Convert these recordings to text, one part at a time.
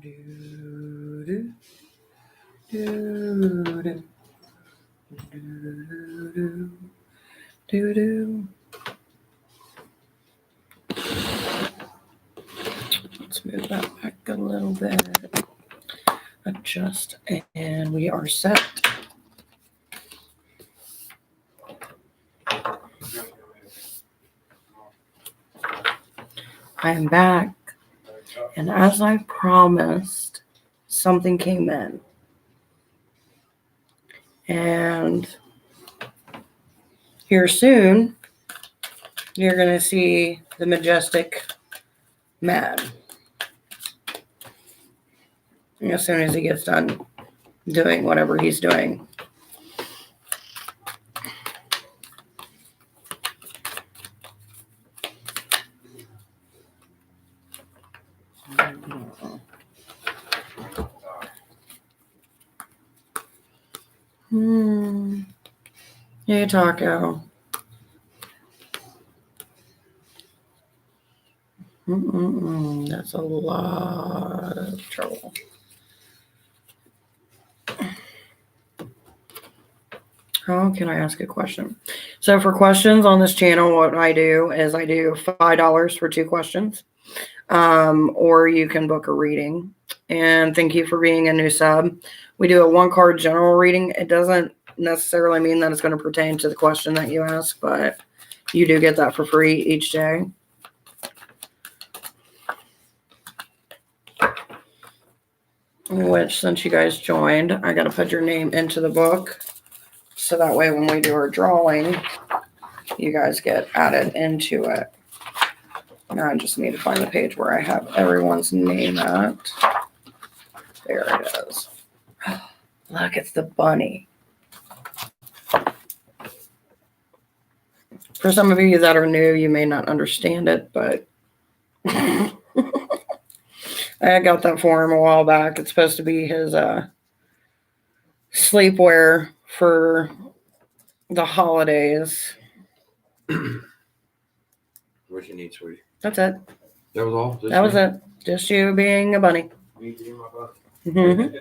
Do, do, do, do, do. Let's move that back a little bit. Adjust, and we are set. I am back, and as I promised, something came in. And here soon, you're going to see the majestic man. As soon as he gets done doing whatever he's doing. Hey, Taco. That's a lot of trouble. How can I ask a question? So for questions on this channel, what I do is I do $5 for 2 questions. Or you can book a reading. And thank you for being a new sub. We do a 1-card general reading. It doesn't necessarily mean that it's going to pertain to the question that you ask, but you do get that for free each day. Which, since you guys joined, I got to put your name into the book. So that way when we do our drawing, you guys get added into it. Now I just need to find the page where I have everyone's name at. There it is. Look, it's the bunny. For some of you that are new, you may not understand it, but I got that for him a while back. It's supposed to be his sleepwear for the holidays. What you need, sweetie? That's it. That was all? That was it. Just you being a bunny. Me being my bunny. Mm-hmm.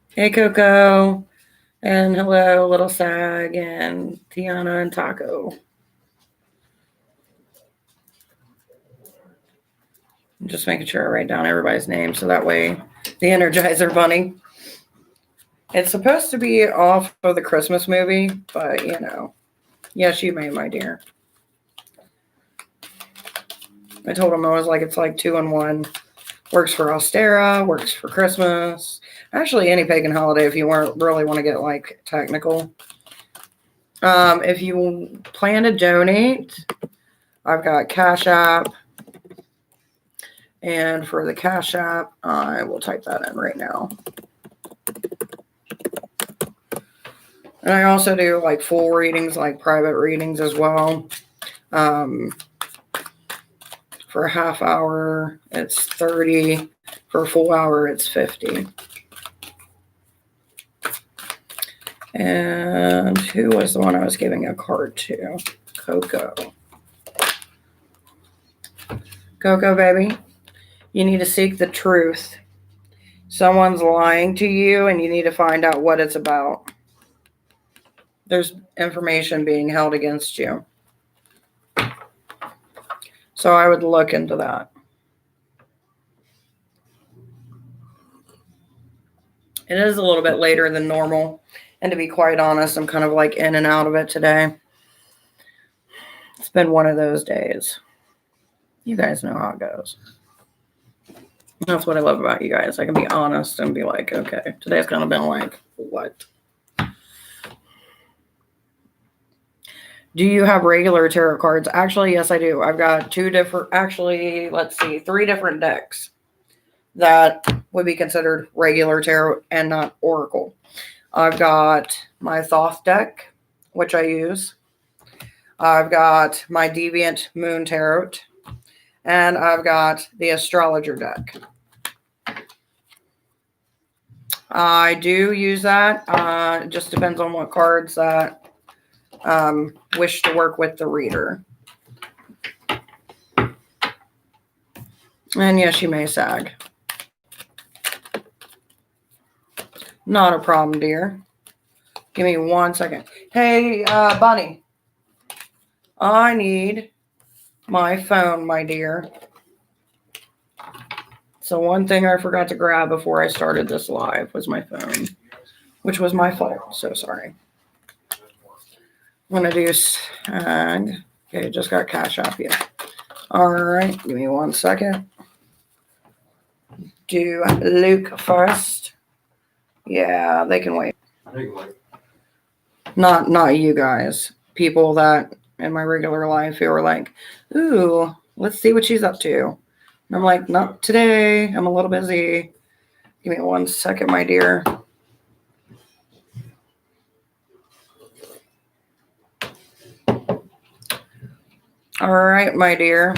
Hey, Coco. And hello, Little Sag and Tiana and Taco. I'm just making sure I write down everybody's name so that way the Energizer Bunny. It's supposed to be off of the Christmas movie, but you know. Yes, you may, my dear. I told him I was like, it's like 2 in 1. Works for Austera, works for Christmas. Actually, any pagan holiday if you really want to get like technical. If you plan to donate, I've got Cash App. And for the Cash App, I will type that in right now. And I also do like full readings, like private readings as well. For a half hour, it's 30. For a full hour, it's 50. And who was the one I was giving a card to? Coco. Coco, baby, you need to seek the truth. Someone's lying to you, and you need to find out what it's about. There's information being held against you. So I would look into that. It is a little bit later than normal. And to be quite honest, I'm kind of like in and out of it today. It's been one of those days. You guys know how it goes. That's what I love about you guys. I can be honest and be like, okay, today's kind of been like, what? Do you have regular tarot cards? Actually, yes, I do. I've got 3 different decks that would be considered regular tarot and not oracle. I've got my Thoth deck, which I use. I've got my Deviant Moon Tarot. And I've got the Astrologer deck. I do use that. It just depends on what cards that wish to work with the reader. And yes, you may sag. Not a problem, dear. Give me 1 second. Hey, Bunny. I need my phone, my dear. So one thing I forgot to grab before I started this live was my phone, which was my fault. So sorry. I'm going to do sag. Okay, just got Cash App you. All right, give me 1 second. Do Luke first. Yeah, they can wait. Not you guys. People that in my regular life who are like, ooh, let's see what she's up to. And I'm like, not today. I'm a little busy. Give me 1 second, my dear. All right, my dear.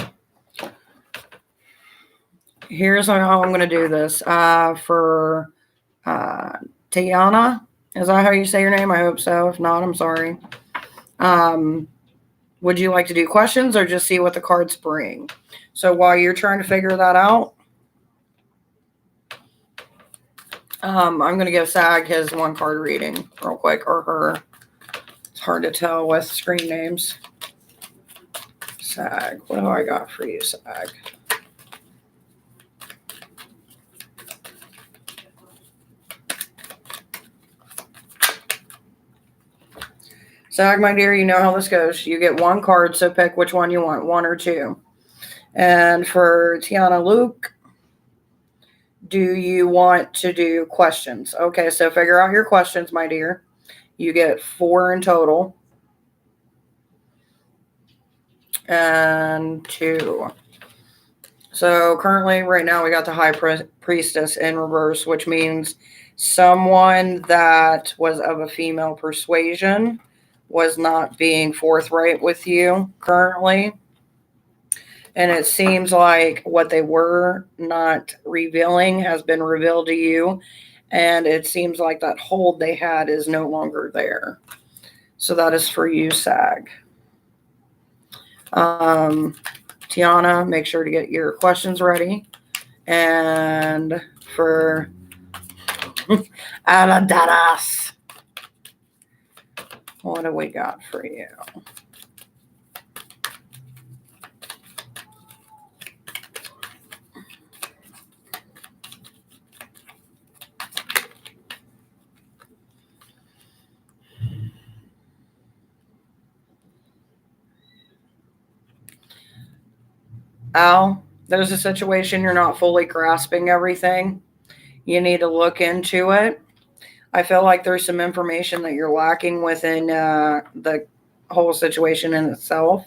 Here's how I'm going to do this. For Tiana, is that how you say your name? I hope so. If not, I'm sorry. Would you like to do questions or just see what the cards bring? So while you're trying to figure that out, I'm going to give Sag his 1 card reading real quick, or her. It's hard to tell with screen names. Sag, what do I got for you, Sag? Sag, my dear, you know how this goes. You get 1 card, so pick which one you want, 1 or 2. And for Tiana Luke, do you want to do questions? Okay, so figure out your questions, my dear. You get 4 in total. And 2. So currently, right now, we got the High Priestess in reverse, which means someone that was of a female persuasion was not being forthright with you currently. And it seems like what they were not revealing has been revealed to you. And it seems like that hold they had is no longer there. So that is for you, Sag. Tiana, make sure to get your questions ready. And for Aladaras, what do we got for you? Al, there's a situation you're not fully grasping everything. You need to look into it. I feel like there's some information that you're lacking within the whole situation in itself.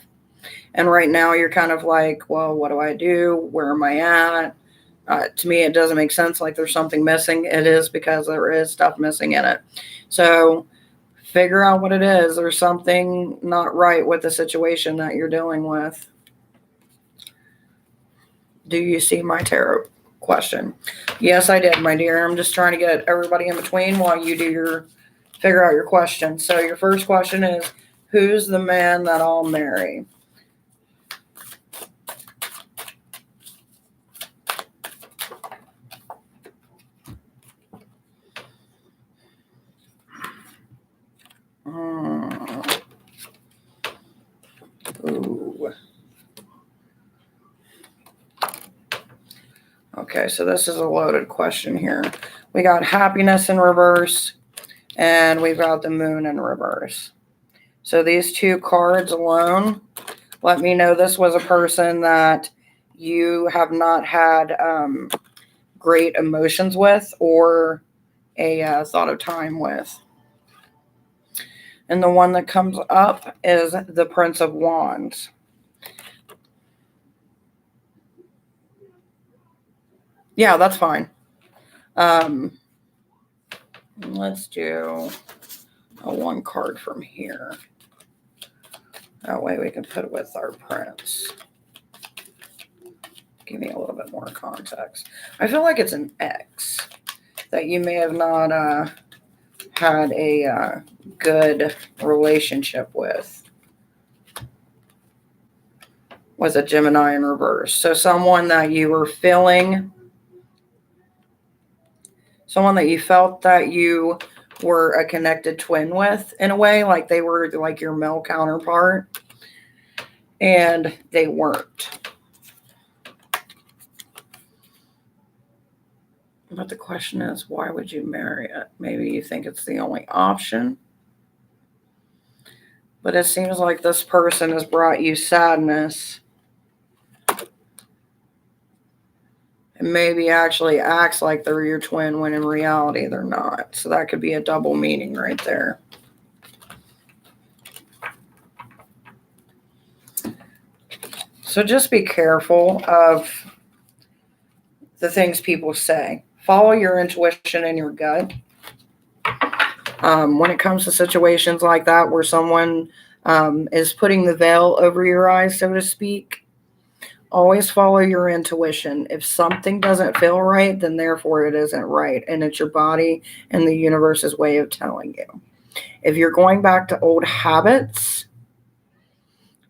And right now you're kind of like, well, what do I do? Where am I at? To me, it doesn't make sense. Like there's something missing. It is because there is stuff missing in it. So figure out what it is. There's something not right with the situation that you're dealing with. Do you see my tarot question? Yes, I did, my dear. I'm just trying to get everybody in between while you do figure out your question. So your first question is, who's the man that I'll marry? Ooh. Okay, so this is a loaded question here. We got happiness in reverse, and we've got the moon in reverse. So these 2 cards alone let me know this was a person that you have not had great emotions with or a thought of time with. And the one that comes up is the Prince of Wands. Yeah, that's fine. Let's do a 1 card from here. That way we can put it with our prince. Give me a little bit more context. I feel like it's an ex that you may have not had a good relationship with. was a Gemini in reverse. So someone that you were feeling, someone that you felt that you were a connected twin with in a way, like they were like your male counterpart, and they weren't. But the question is, why would you marry it? Maybe you think it's the only option. But it seems like this person has brought you sadness. And maybe actually acts like they're your twin when in reality they're not. So that could be a double meaning right there. So just be careful of the things people say. Follow your intuition and your gut. When it comes to situations like that where someone is putting the veil over your eyes, so to speak, always follow your intuition. If something doesn't feel right, then therefore it isn't right. And it's your body and the universe's way of telling you. If you're going back to old habits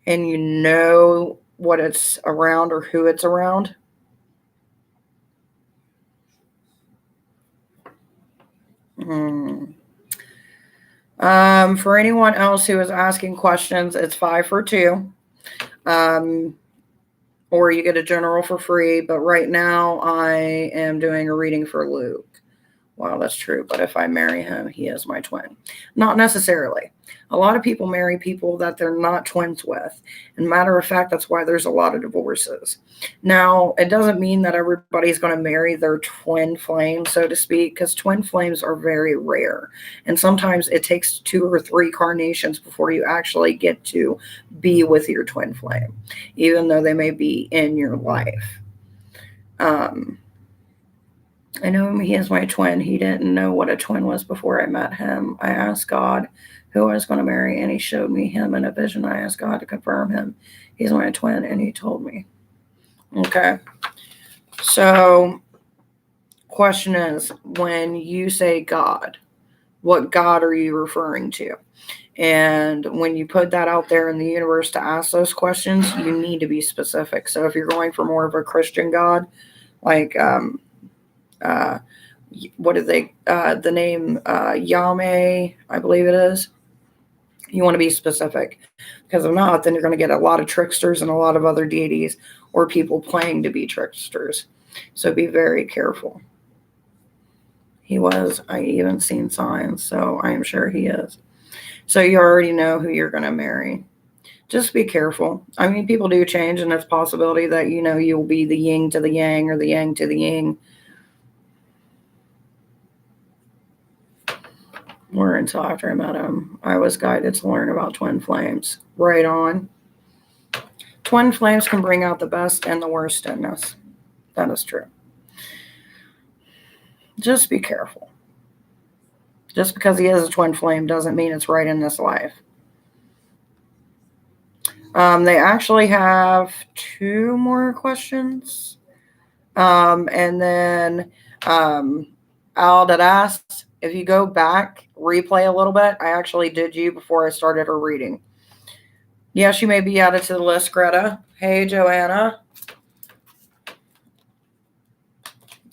and you know what it's around or who it's around, for anyone else who is asking questions, it's 5 for 2. Or you get a general for free. But right now I am doing a reading for Luke. Wow, that's true. But if I marry him, he is my twin. Not necessarily. A lot of people marry people that they're not twins with. And matter of fact, that's why there's a lot of divorces. Now, it doesn't mean that everybody's going to marry their twin flame, so to speak, because twin flames are very rare. And sometimes it takes 2 or 3 carnations before you actually get to be with your twin flame, even though they may be in your life. I know him, he is my twin. He didn't know what a twin was before I met him. I asked God who I was going to marry, and he showed me him in a vision. I asked God to confirm him. He's my twin, and he told me. Okay. So, question is, when you say God, what God are you referring to? And when you put that out there in the universe to ask those questions, you need to be specific. So if you're going for more of a Christian God, like what is the name Yahweh, I believe it is. You want to be specific, because if not, then you're going to get a lot of tricksters and a lot of other deities or people playing to be tricksters. So be very careful. He was. I even seen signs, so I am sure he is. So you already know who you're going to marry. Just be careful. I mean, people do change, and it's a possibility that, you know, you'll be the yin to the yang or the yang to the yin. Or until after I met him, I was guided to learn about twin flames. Right on. Twin flames can bring out the best and the worst in us. That is true. Just be careful. Just because he is a twin flame doesn't mean it's right in this life. They actually have 2 more questions. And then Al that asked, if you go back, replay a little bit, I actually did you before I started her reading. Yes, you may be added to the list, Greta. Hey, Joanna.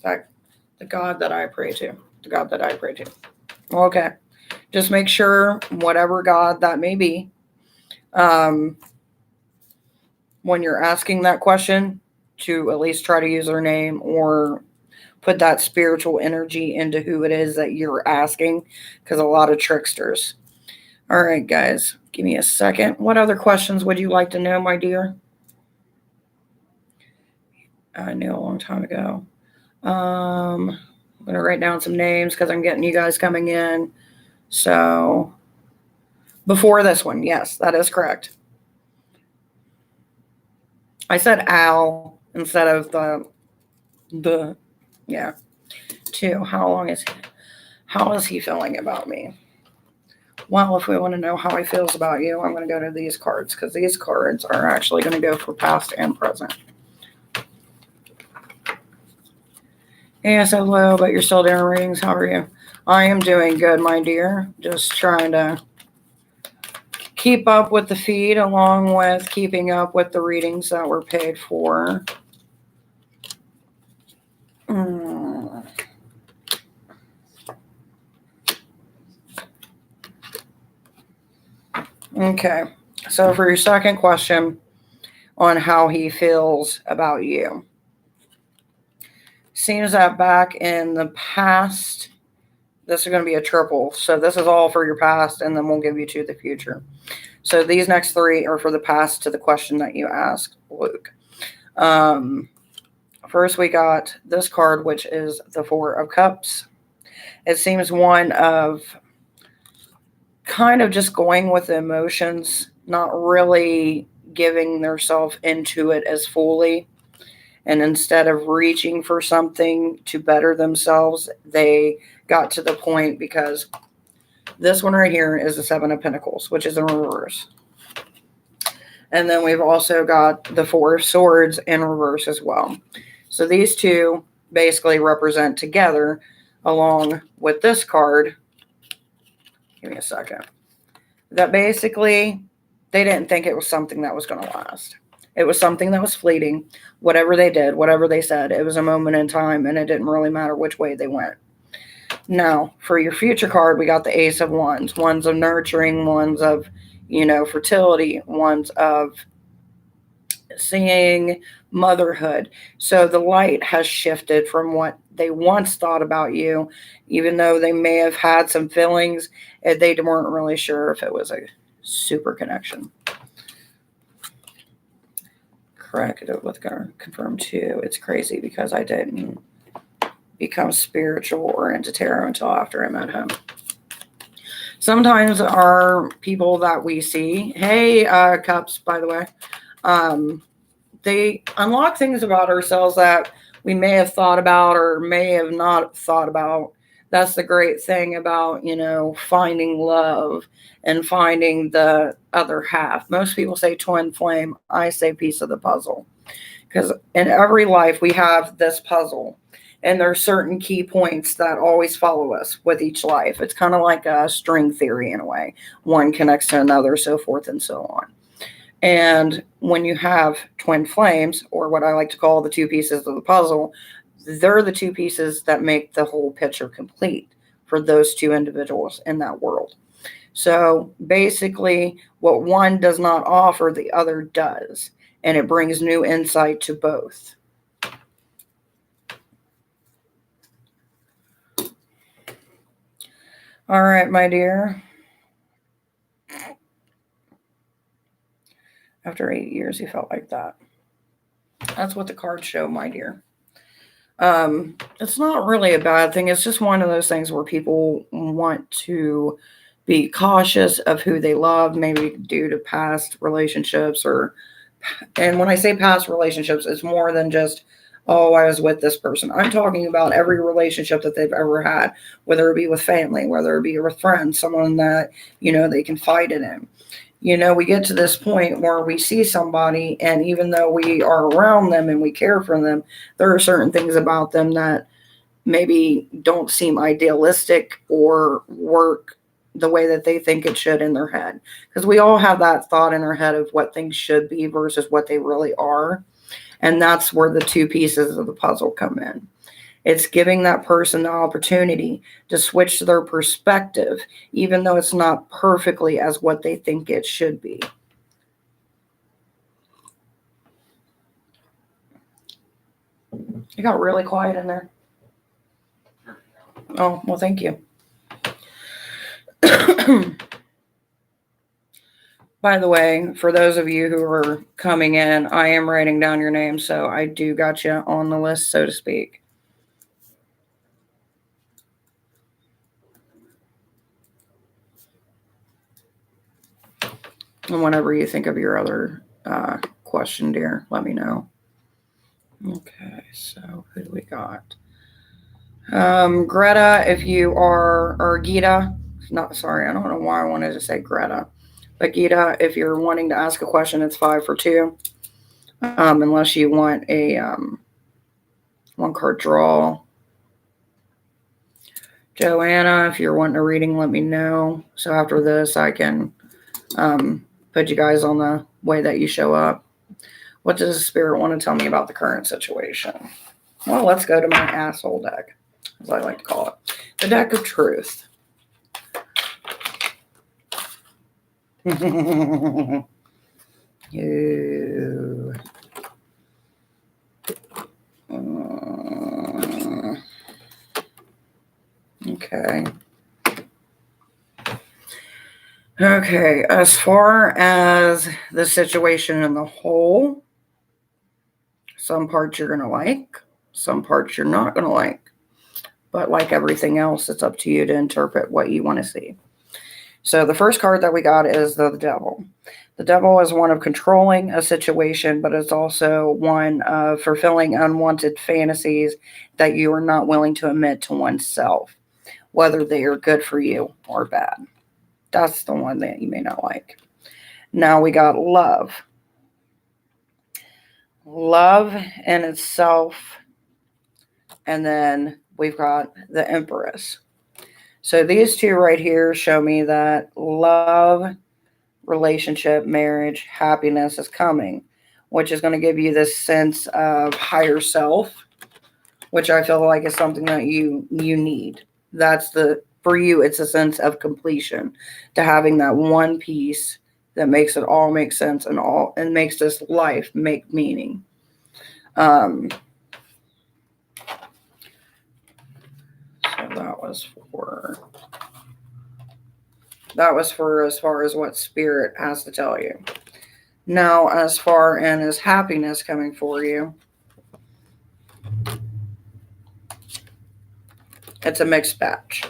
The God that I pray to. The God that I pray to. Okay. Just make sure, whatever God that may be, when you're asking that question, to at least try to use their name or put that spiritual energy into who it is that you're asking, because a lot of tricksters. All right, guys, give me a second. What other questions would you like to know, my dear? I knew a long time ago. I'm going to write down some names because I'm getting you guys coming in. So, before this one, yes, that is correct. I said Al instead of the yeah. 2. How is he feeling about me? Well, if we want to know how he feels about you, I'm going to go to these cards, because these cards are actually going to go for past and present. Yes, hello, but you're still doing readings. How are you? I am doing good, my dear. Just trying to keep up with the feed along with keeping up with the readings that were paid for. Okay, so for your second question on how he feels about you. Seems that back in the past, this is going to be a triple. So this is all for your past, and then we'll give you to the future. So these next three are for the past to the question that you asked, Luke. First, we got this card, which is the Four of Cups. It seems one of kind of just going with the emotions, not really giving themselves into it as fully. And instead of reaching for something to better themselves, they got to the point because this one right here is the Seven of Pentacles, which is in reverse. And then we've also got the Four of Swords in reverse as well. So these two basically represent together along with this card. Give me a second. That basically, they didn't think it was something that was going to last. It was something that was fleeting. Whatever they did, whatever they said, it was a moment in time, and it didn't really matter which way they went. Now, for your future card, we got the Ace of Wands. Ones of nurturing, ones of, fertility, ones of seeing motherhood. So the light has shifted from what they once thought about you, even though they may have had some feelings, they weren't really sure if it was a super connection. Correct. It was going to confirm too. It's crazy because I didn't become spiritual or into tarot until after I met him. Sometimes our people that we see, hey, Cups, by the way, they unlock things about ourselves that we may have thought about or may have not thought about. That's the great thing about, finding love and finding the other half. Most people say twin flame. I say piece of the puzzle. Because in every life we have this puzzle. And there are certain key points that always follow us with each life. It's kind of like a string theory in a way. One connects to another, so forth and so on. And when you have twin flames, or what I like to call the two pieces of the puzzle, they're the two pieces that make the whole picture complete for those two individuals in that world. So basically, what one does not offer, the other does. And it brings new insight to both. All right, my dear. After 8 years, you felt like that. That's what the cards show, my dear. It's not really a bad thing. It's just one of those things where people want to be cautious of who they love, maybe due to past relationships and when I say past relationships, it's more than just, oh, I was with this person. I'm talking about every relationship that they've ever had, whether it be with family, whether it be with friends, someone that, they can fight it in. We get to this point where we see somebody, and even though we are around them and we care for them, there are certain things about them that maybe don't seem idealistic or work the way that they think it should in their head. Because we all have that thought in our head of what things should be versus what they really are. And that's where the two pieces of the puzzle come in. It's giving that person the opportunity to switch their perspective, even though it's not perfectly as what they think it should be. It got really quiet in there. Oh, well, thank you. By the way, for those of you who are coming in, I am writing down your name, so I do got you on the list, so to speak. And whenever you think of your other question, dear, let me know. Okay, so who do we got? Greta, if you are, or Gita, not sorry, I don't know why I wanted to say Greta. But Gita, if you're wanting to ask a question, it's 5 for 2. Unless you want a one card draw. Joanna, if you're wanting a reading, let me know. So after this, I can put you guys on the way that you show up. What does the spirit want to tell me about the current situation? Well, let's go to my asshole deck, as I like to call it. The deck of truth. You. Okay. Okay, as far as the situation in the whole, some parts you're going to like, some parts you're not going to like. But like everything else, it's up to you to interpret what you want to see. So the first card that we got is the Devil. The Devil is one of controlling a situation, but it's also one of fulfilling unwanted fantasies that you are not willing to admit to oneself, whether they are good for you or bad. That's the one that you may not like. Now we got love. Love in itself. And then we've got the Empress. So these two right here show me that love, relationship, marriage, happiness is coming, which is going to give you this sense of higher self, which I feel like is something that you need. For you, it's a sense of completion, to having that one piece that makes it all make sense and makes this life make meaning. So that was for as far as what spirit has to tell you. Now, as far as happiness coming for you, it's a mixed batch.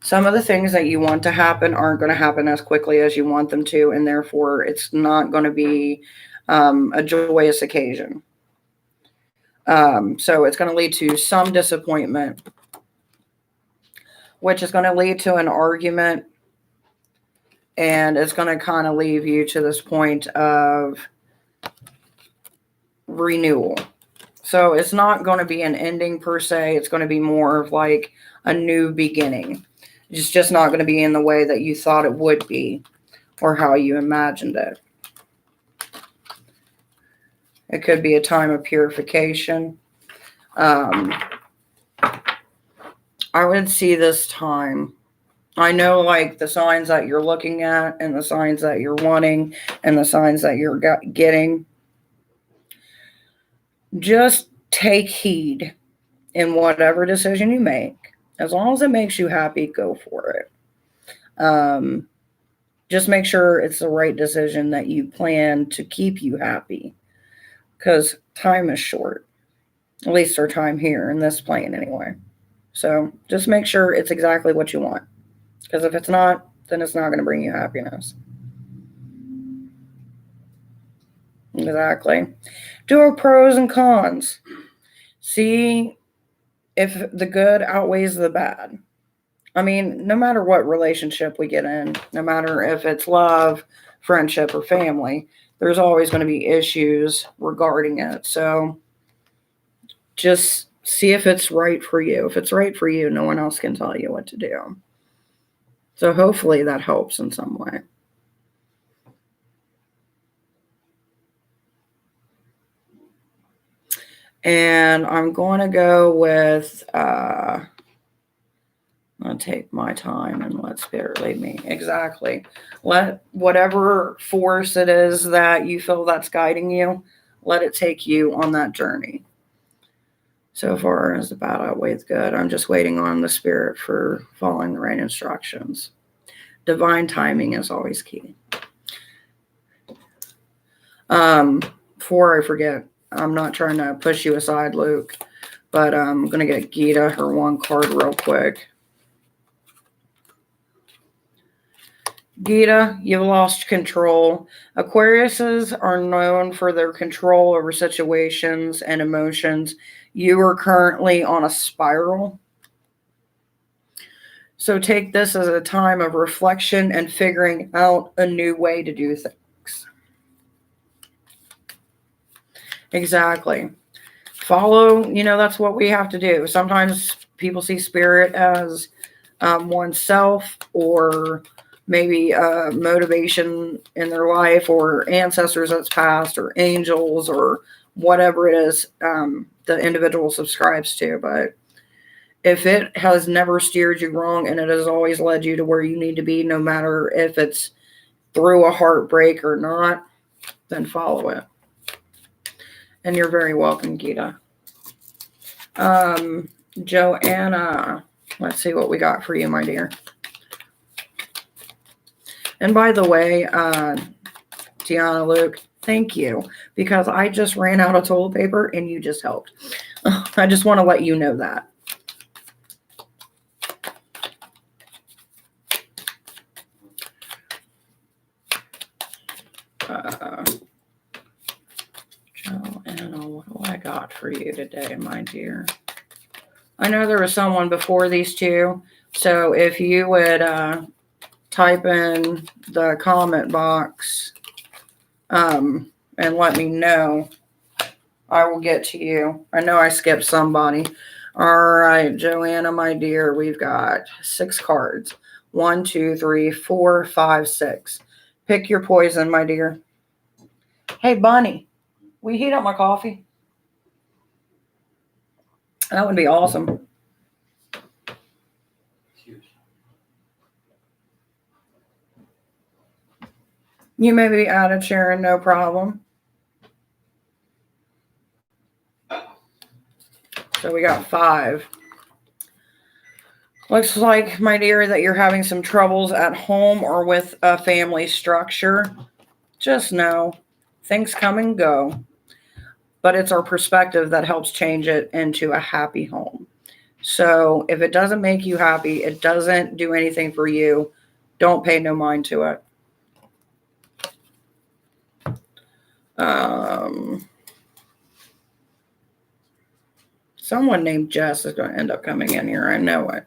Some of the things that you want to happen aren't going to happen as quickly as you want them to, and therefore it's not going to be a joyous occasion. So it's going to lead to some disappointment, which is going to lead to an argument, and it's going to kind of leave you to this point of renewal. So it's not going to be an ending per se. It's going to be more of like a new beginning. It's just not going to be in the way that you thought it would be or how you imagined it. It could be a time of purification. I would see this time. I know like the signs that you're looking at and the signs that you're wanting and the signs that you're getting. Just take heed in whatever decision you make. As long as it makes you happy, go for it. Just make sure it's the right decision that you plan to keep you happy. Because time is short. At least our time here in this plane anyway. So just make sure it's exactly what you want. Because if it's not, then it's not going to bring you happiness. Exactly. Do a pros and cons. See if the good outweighs the bad. I mean, no matter what relationship we get in, no matter if it's love, friendship, or family, there's always going to be issues regarding it. So just see if it's right for you. If it's right for you, no one else can tell you what to do. So hopefully that helps in some way. And I'm going to go with, I'm going to take my time and let Spirit lead me. Exactly. Let whatever force it is that you feel that's guiding you, let it take you on that journey. So far as the bad outweighs good, I'm just waiting on the Spirit for following the right instructions. Divine timing is always key. Before I forget, I'm not trying to push you aside, Luke, but I'm going to get Gita her one card real quick. Gita, you've lost control. Aquariuses are known for their control over situations and emotions. You are currently on a spiral. So take this as a time of reflection and figuring out a new way to do things. Exactly. Follow, that's what we have to do. Sometimes people see spirit as oneself or maybe motivation in their life, or ancestors that's passed, or angels, or whatever it is the individual subscribes to. But if it has never steered you wrong and it has always led you to where you need to be, no matter if it's through a heartbreak or not, then follow it. And you're very welcome, Gita. Joanna, let's see what we got for you, my dear. And by the way, Tiana, Luke, thank you, because I just ran out of toilet paper and you just helped. I just want to let you know that. Joanna, what do I got for you today, my dear? I know there was someone before these two, so if you would type in the comment box and let me know, I will get to you. I know I skipped somebody. All right, Joanna, my dear, we've got 6 cards. 1, 2, 3, 4, 5, 6. Pick your poison, my dear. Hey, Bunny, will you heat up my coffee? That would be awesome. You may be added, Sharon, no problem. So we got 5. Looks like, my dear, that you're having some troubles at home or with a family structure. Just know things come and go, but it's our perspective that helps change it into a happy home. So if it doesn't make you happy, it doesn't do anything for you, don't pay no mind to it. Someone named Jess is going to end up coming in here. I know it.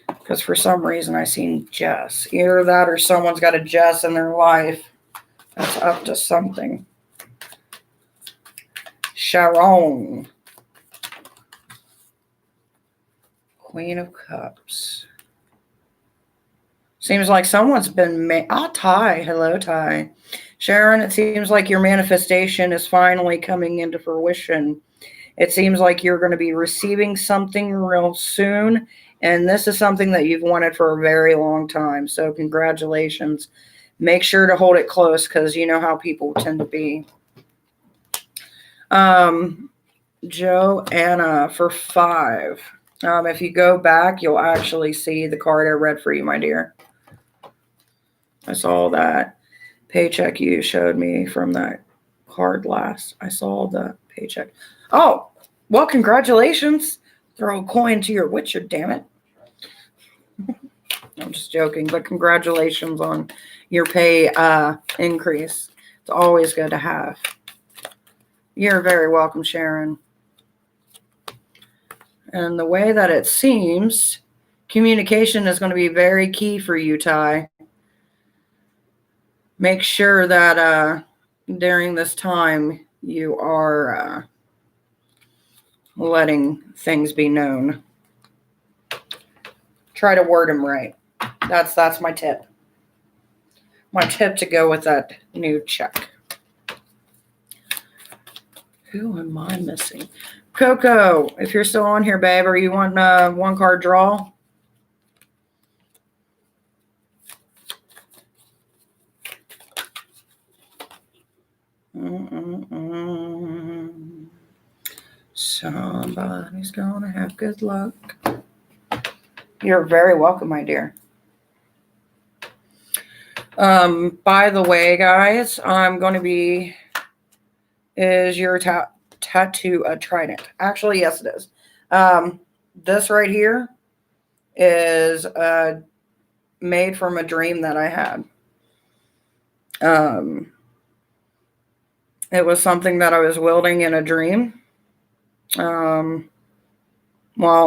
Because for some reason I seen Jess. Either that or someone's got a Jess in their life that's up to something. Sharon. Queen of Cups. Seems like someone's been Ty. Hello, Ty. Sharon, it seems like your manifestation is finally coming into fruition. It seems like you're going to be receiving something real soon, and this is something that you've wanted for a very long time. So congratulations. Make sure to hold it close, because you know how people tend to be. Joanna for 5. If you go back, you'll actually see the card I read for you, my dear. I saw that paycheck you showed me from that card last. I saw the paycheck. Oh, well, congratulations. Throw a coin to your witcher, damn it. I'm just joking, but congratulations on your pay increase. It's always good to have. You're very welcome, Sharon. And the way that it seems, communication is going to be very key for you, Ty. Make sure that during this time you are letting things be known. Try to word them right. That's my tip. My tip to go with that new check. Who am I missing? Coco, if you're still on here, babe, are you wanting one card draw? Somebody's gonna have good luck. You're very welcome, my dear. By the way, guys, I'm going to be... Is your tattoo a trident? Actually, yes, it is. This right here is made from a dream that I had. It was something that I was wielding in a dream while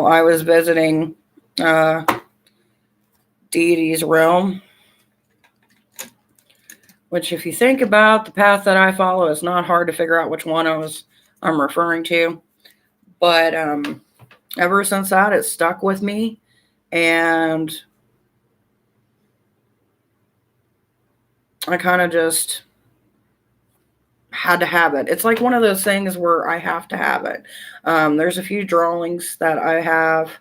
I was visiting Deity's realm. Which, if you think about the path that I follow, it's not hard to figure out which one I'm referring to. But ever since that, it stuck with me. And I kind of just had to have it. It's like one of those things where I have to have it. There's a few drawings that I have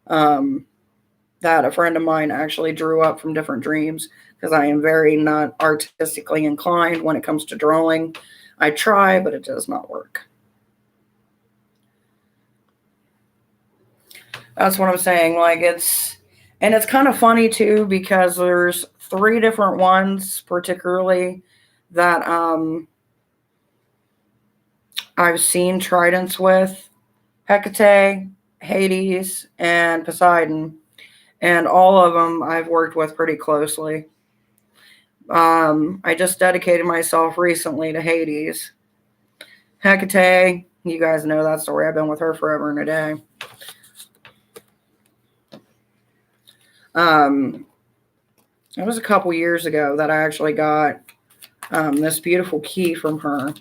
that a friend of mine actually drew up from different dreams because I am very not artistically inclined when it comes to drawing. I try, but it does not work. That's what I'm saying. Like it's kind of funny too because there's 3 different ones particularly that I've seen tridents with: Hecate, Hades, and Poseidon. And all of them I've worked with pretty closely. I just dedicated myself recently to Hades. Hecate, you guys know that story. I've been with her forever and a day. It was a couple years ago that I actually got this beautiful key from her.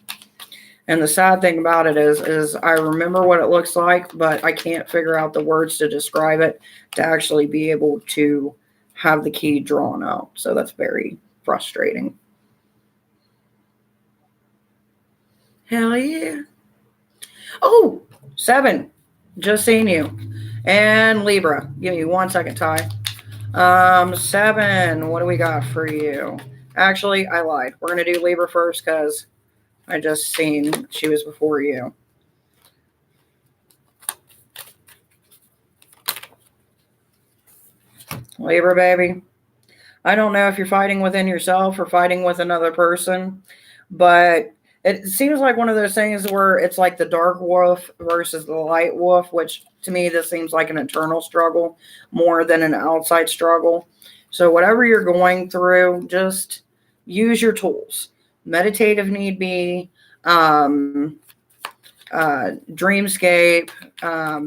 And the sad thing about it is I remember what it looks like, but I can't figure out the words to describe it to actually be able to have the key drawn out. So that's very frustrating. Hell yeah. Oh, 7. Just seen you. And Libra. Give me 1 second, Ty. 7. What do we got for you? Actually, I lied. We're going to do Libra first because I just seen she was before you. Libra, baby. I don't know if you're fighting within yourself or fighting with another person, but it seems like one of those things where it's like the dark wolf versus the light wolf, which to me, this seems like an internal struggle more than an outside struggle. So whatever you're going through, just use your tools. Meditate if need be, dreamscape,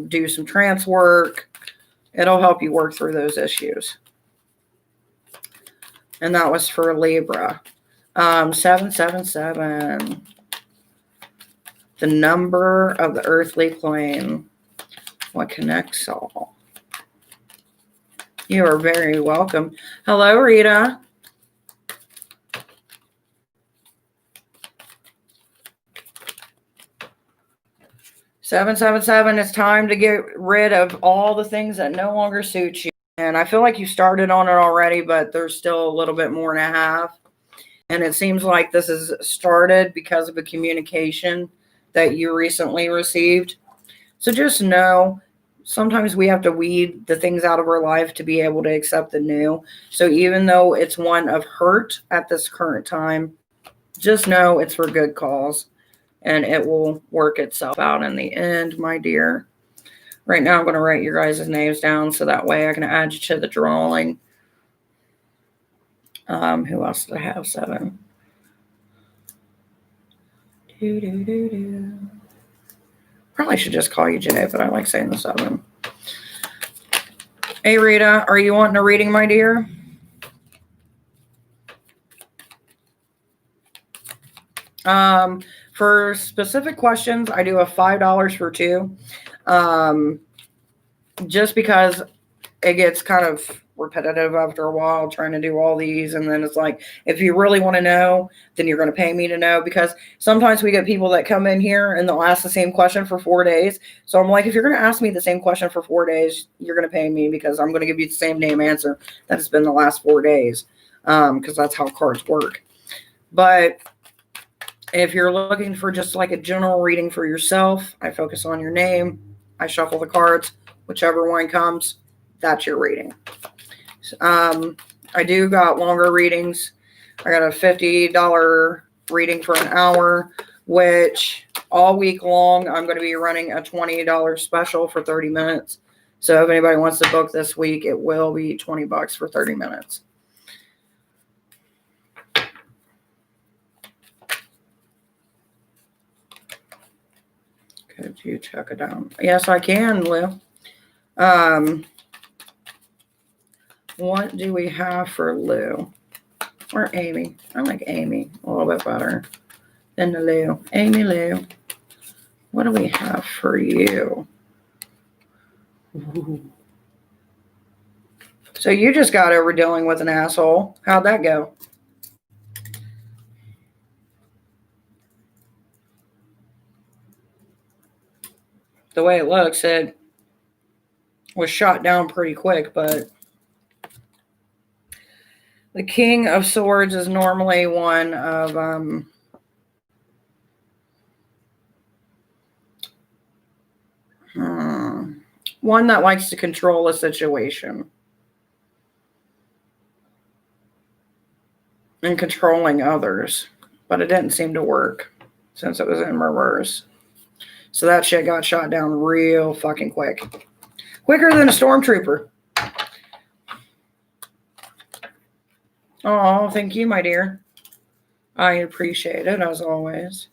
do some trance work. It'll help you work through those issues. And that was for Libra. 777. The number of the earthly plane. What connects all? You are very welcome. Hello, Rita. Seven, 7, it's time to get rid of all the things that no longer suit you. And I feel like you started on it already, but there's still a little bit more to have. And it seems like this is started because of a communication that you recently received. So just know, sometimes we have to weed the things out of our life to be able to accept the new. So even though it's one of hurt at this current time, just know it's for good cause. And it will work itself out in the end, my dear. Right now, I'm going to write your guys' names down so that way I can add you to the drawing. Who else did I have? 7. Probably should just call you Jay, but I like saying the 7. Hey, Rita, are you wanting a reading, my dear? For specific questions, I do a $5 for 2. Just because it gets kind of repetitive after a while trying to do all these. And then it's like, if you really want to know, then you're going to pay me to know, because sometimes we get people that come in here and they'll ask the same question for 4 days. So I'm like, if you're going to ask me the same question for 4 days, you're going to pay me, because I'm going to give you the same damn answer that has been the last 4 days. Because that's how cards work. But if you're looking for just like a general reading for yourself, I focus on your name. I shuffle the cards. Whichever one comes, that's your reading. I do got longer readings. I got a $50 reading for an hour, which all week long, I'm going to be running a $20 special for 30 minutes. So if anybody wants to book this week, it will be $20 for 30 minutes. Could you check it out? Yes, I can, Lou. What do we have for Lou? Or Amy? I like Amy a little bit better than the Lou. Amy Lou. What do we have for you? Ooh. So you just got over dealing with an asshole. How'd that go? the way it looks, it was shot down pretty quick, but the King of Swords is normally one of one that likes to control a situation and controlling others, but it didn't seem to work since it was in reverse. So that shit got shot down real fucking quick. Quicker than a stormtrooper. Oh, thank you, my dear. I appreciate it, as always.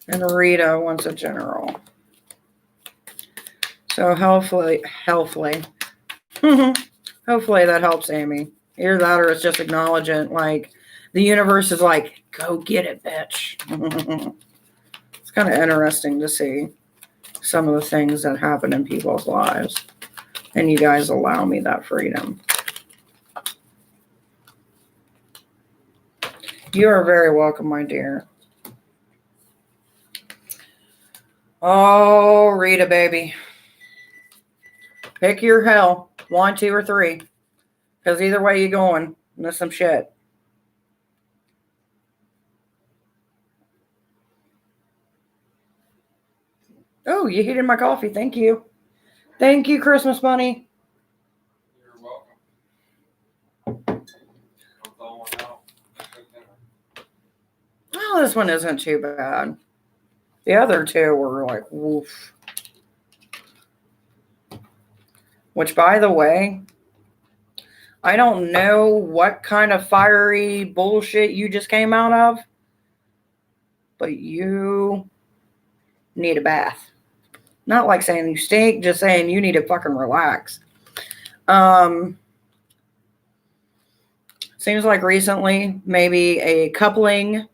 And Rita wants a general. So hopefully that helps Amy. Either that or it's just acknowledgement, like, the universe is like, go get it, bitch. It's kind of interesting to see some of the things that happen in people's lives. And you guys allow me that freedom. You are very welcome, my dear. Oh, Rita, baby. Pick your hell. 1, 2, or 3. Because either way you're going, that's some shit. Oh, you heated my coffee. Thank you. Thank you, Christmas Bunny. You're welcome. I'm thawing out. Oh, this one isn't too bad. The other two were like, woof. Which, by the way, I don't know what kind of fiery bullshit you just came out of, but you need a bath. Not like saying you stink, just saying you need to fucking relax. Seems like recently, maybe a coupling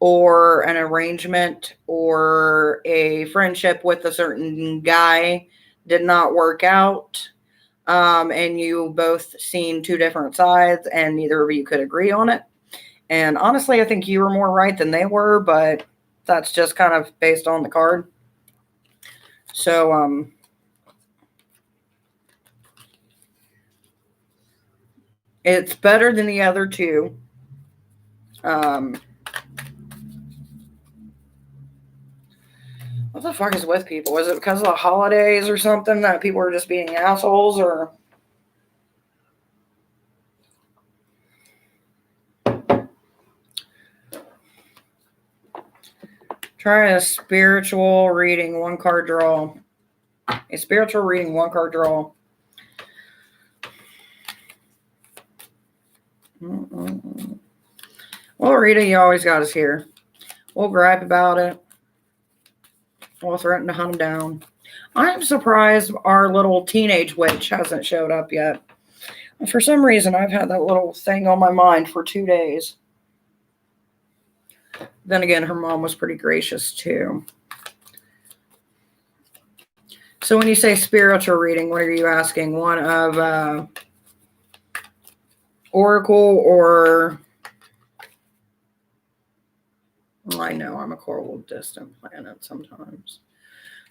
or an arrangement or a friendship with a certain guy did not work out. And you both seen two different sides and neither of you could agree on it. And honestly, I think you were more right than they were, but that's just kind of based on the card. So, it's better than the other two. What the fuck is with people? Is it because of the holidays or something that people are just being assholes, or? Try a spiritual reading, 1 card draw. A spiritual reading, 1 card draw. Well, Rita, you always got us here. We'll gripe about it. We'll threaten to hunt him down. I'm surprised our little teenage witch hasn't showed up yet. For some reason, I've had that little thing on my mind for 2 days. Then again, her mom was pretty gracious too. So when you say spiritual reading, what are you asking? One of Oracle or... I know I'm a coral distant planet sometimes.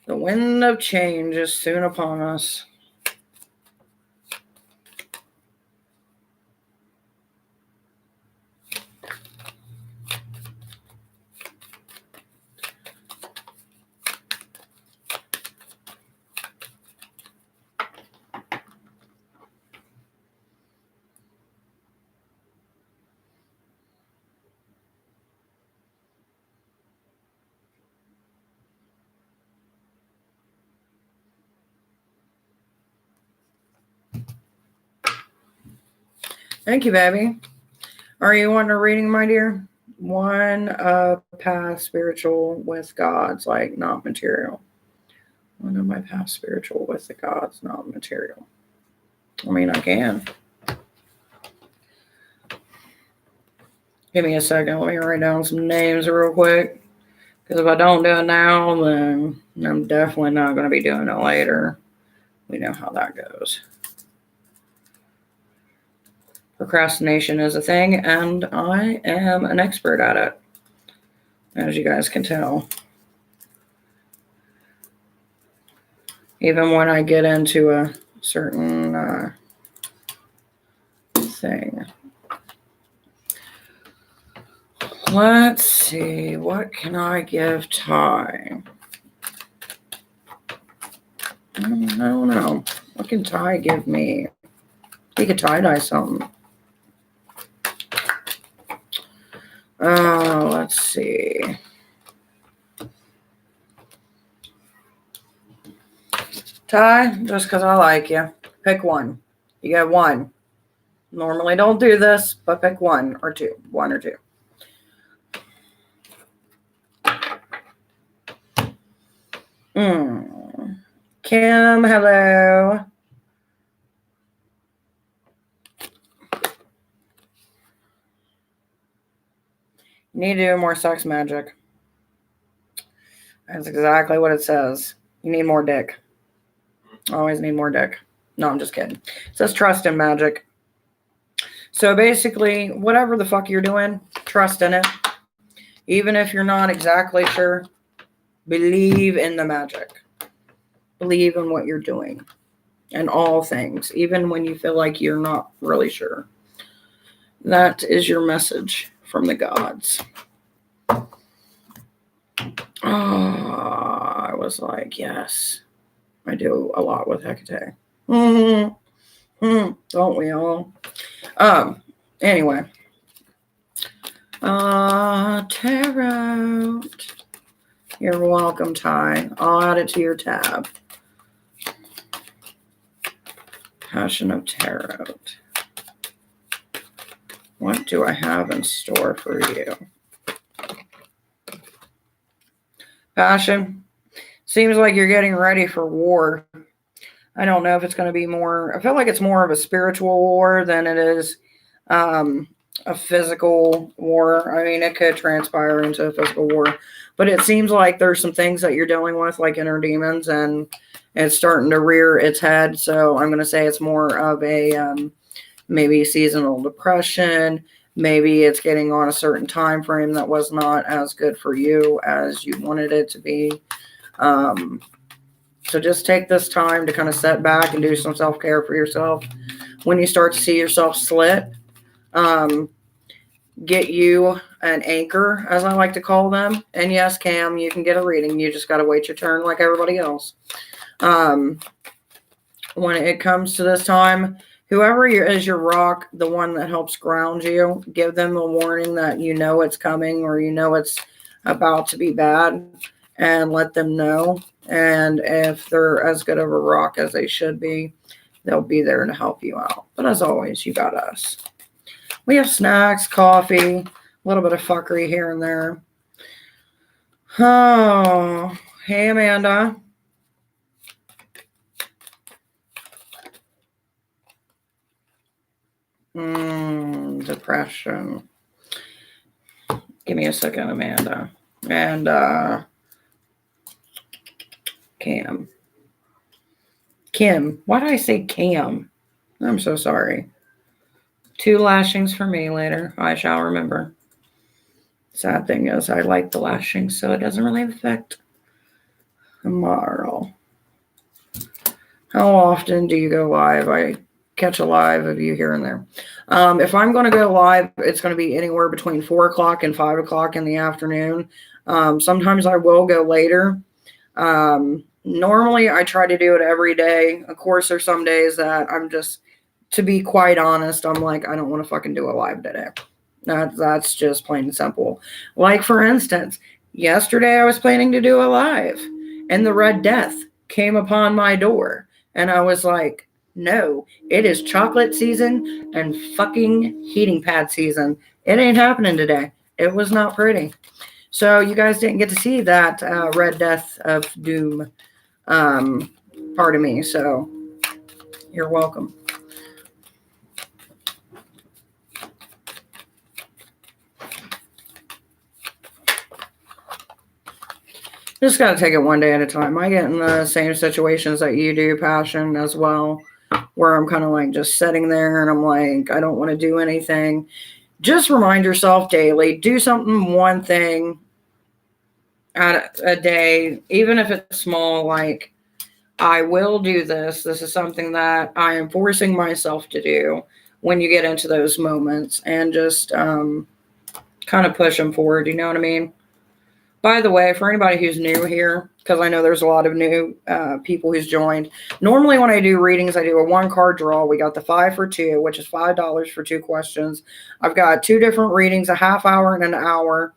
The wind of change is soon upon us. Thank you, baby. Are you wanting a reading, my dear? One of past spiritual with gods, like not material. One of my past spiritual with the gods, not material. I mean, I can. Give me a second. Let me write down some names real quick. Because if I don't do it now, then I'm definitely not going to be doing it later. We know how that goes. Procrastination is a thing, and I am an expert at it, as you guys can tell. even when I get into a certain thing. Let's see, what can I give Ty? I don't know. What can Ty give me? He could tie-dye something. Let's see. Ty, just because I like you, pick one. You get one. Normally don't do this, but pick one or two. One or two. Kim, hello. You need to do more sex magic. That's exactly what it says. You need more dick. Always need more dick. No, I'm just kidding. It says trust in magic. So basically, whatever the fuck you're doing, trust in it. Even if you're not exactly sure, believe in the magic. Believe in what you're doing. And all things. Even when you feel like you're not really sure. That is your message from the gods. I was like, yes. I do a lot with Hecate. Don't we all? Anyway. Tarot. You're welcome, Ty. I'll add it to your tab. Passion of Tarot. What do I have in store for you? Passion. Seems like you're getting ready for war. I don't know if it's going to be more. I feel like it's more of a spiritual war than it is a physical war. I mean, it could transpire into a physical war. But it seems like there's some things that you're dealing with, like inner demons, and it's starting to rear its head. So I'm going to say it's more of a maybe seasonal depression. Maybe it's getting on a certain time frame that was not as good for you as you wanted it to be. So just take this time to kind of set back and do some self-care for yourself. When you start to see yourself slit, get you an anchor, as I like to call them. And yes, Cam, you can get a reading. You just got to wait your turn like everybody else. When it comes to this time, whoever is your rock, the one that helps ground you, give them a warning that you know it's coming or you know it's about to be bad, and let them know. And if they're as good of a rock as they should be, they'll be there to help you out. But as always, you got us. We have snacks, coffee, a little bit of fuckery here and there. Oh, hey, Amanda. Depression. Give me a second, Amanda. And Cam. Kim. Why did I say Cam? I'm so sorry. 2 lashings for me later. I shall remember. Sad thing is, I like the lashings, so it doesn't really affect tomorrow. How often do you go live? I catch a live of you here and there. If I'm going to go live, it's going to be anywhere between 4 o'clock and 5 o'clock in the afternoon. Sometimes I will go later. Normally, I try to do it every day. Of course, there's some days that I'm just, to be quite honest, I'm like, I don't want to fucking do a live today. That's just plain and simple. Like, for instance, yesterday I was planning to do a live, and the Red Death came upon my door. And I was like, no, it is chocolate season and fucking heating pad season. It ain't happening today. It was not pretty. So you guys didn't get to see that Red Death of Doom part of me. So you're welcome. Just got to take it one day at a time. I get in the same situations that you do, Passion, as well, where I'm kind of like just sitting there and I'm like, I don't want to do anything. Just remind yourself daily, do something, one thing at a day, even if it's small, like I will do this. This is something that I am forcing myself to do when you get into those moments, and just kind of push them forward. You know what I mean? By the way, for anybody who's new here, because I know there's a lot of new people who's joined, normally when I do readings, I do a 1-card draw. We got the 5 for 2, which is $5 for 2 questions. I've got 2 different readings, a half hour and an hour.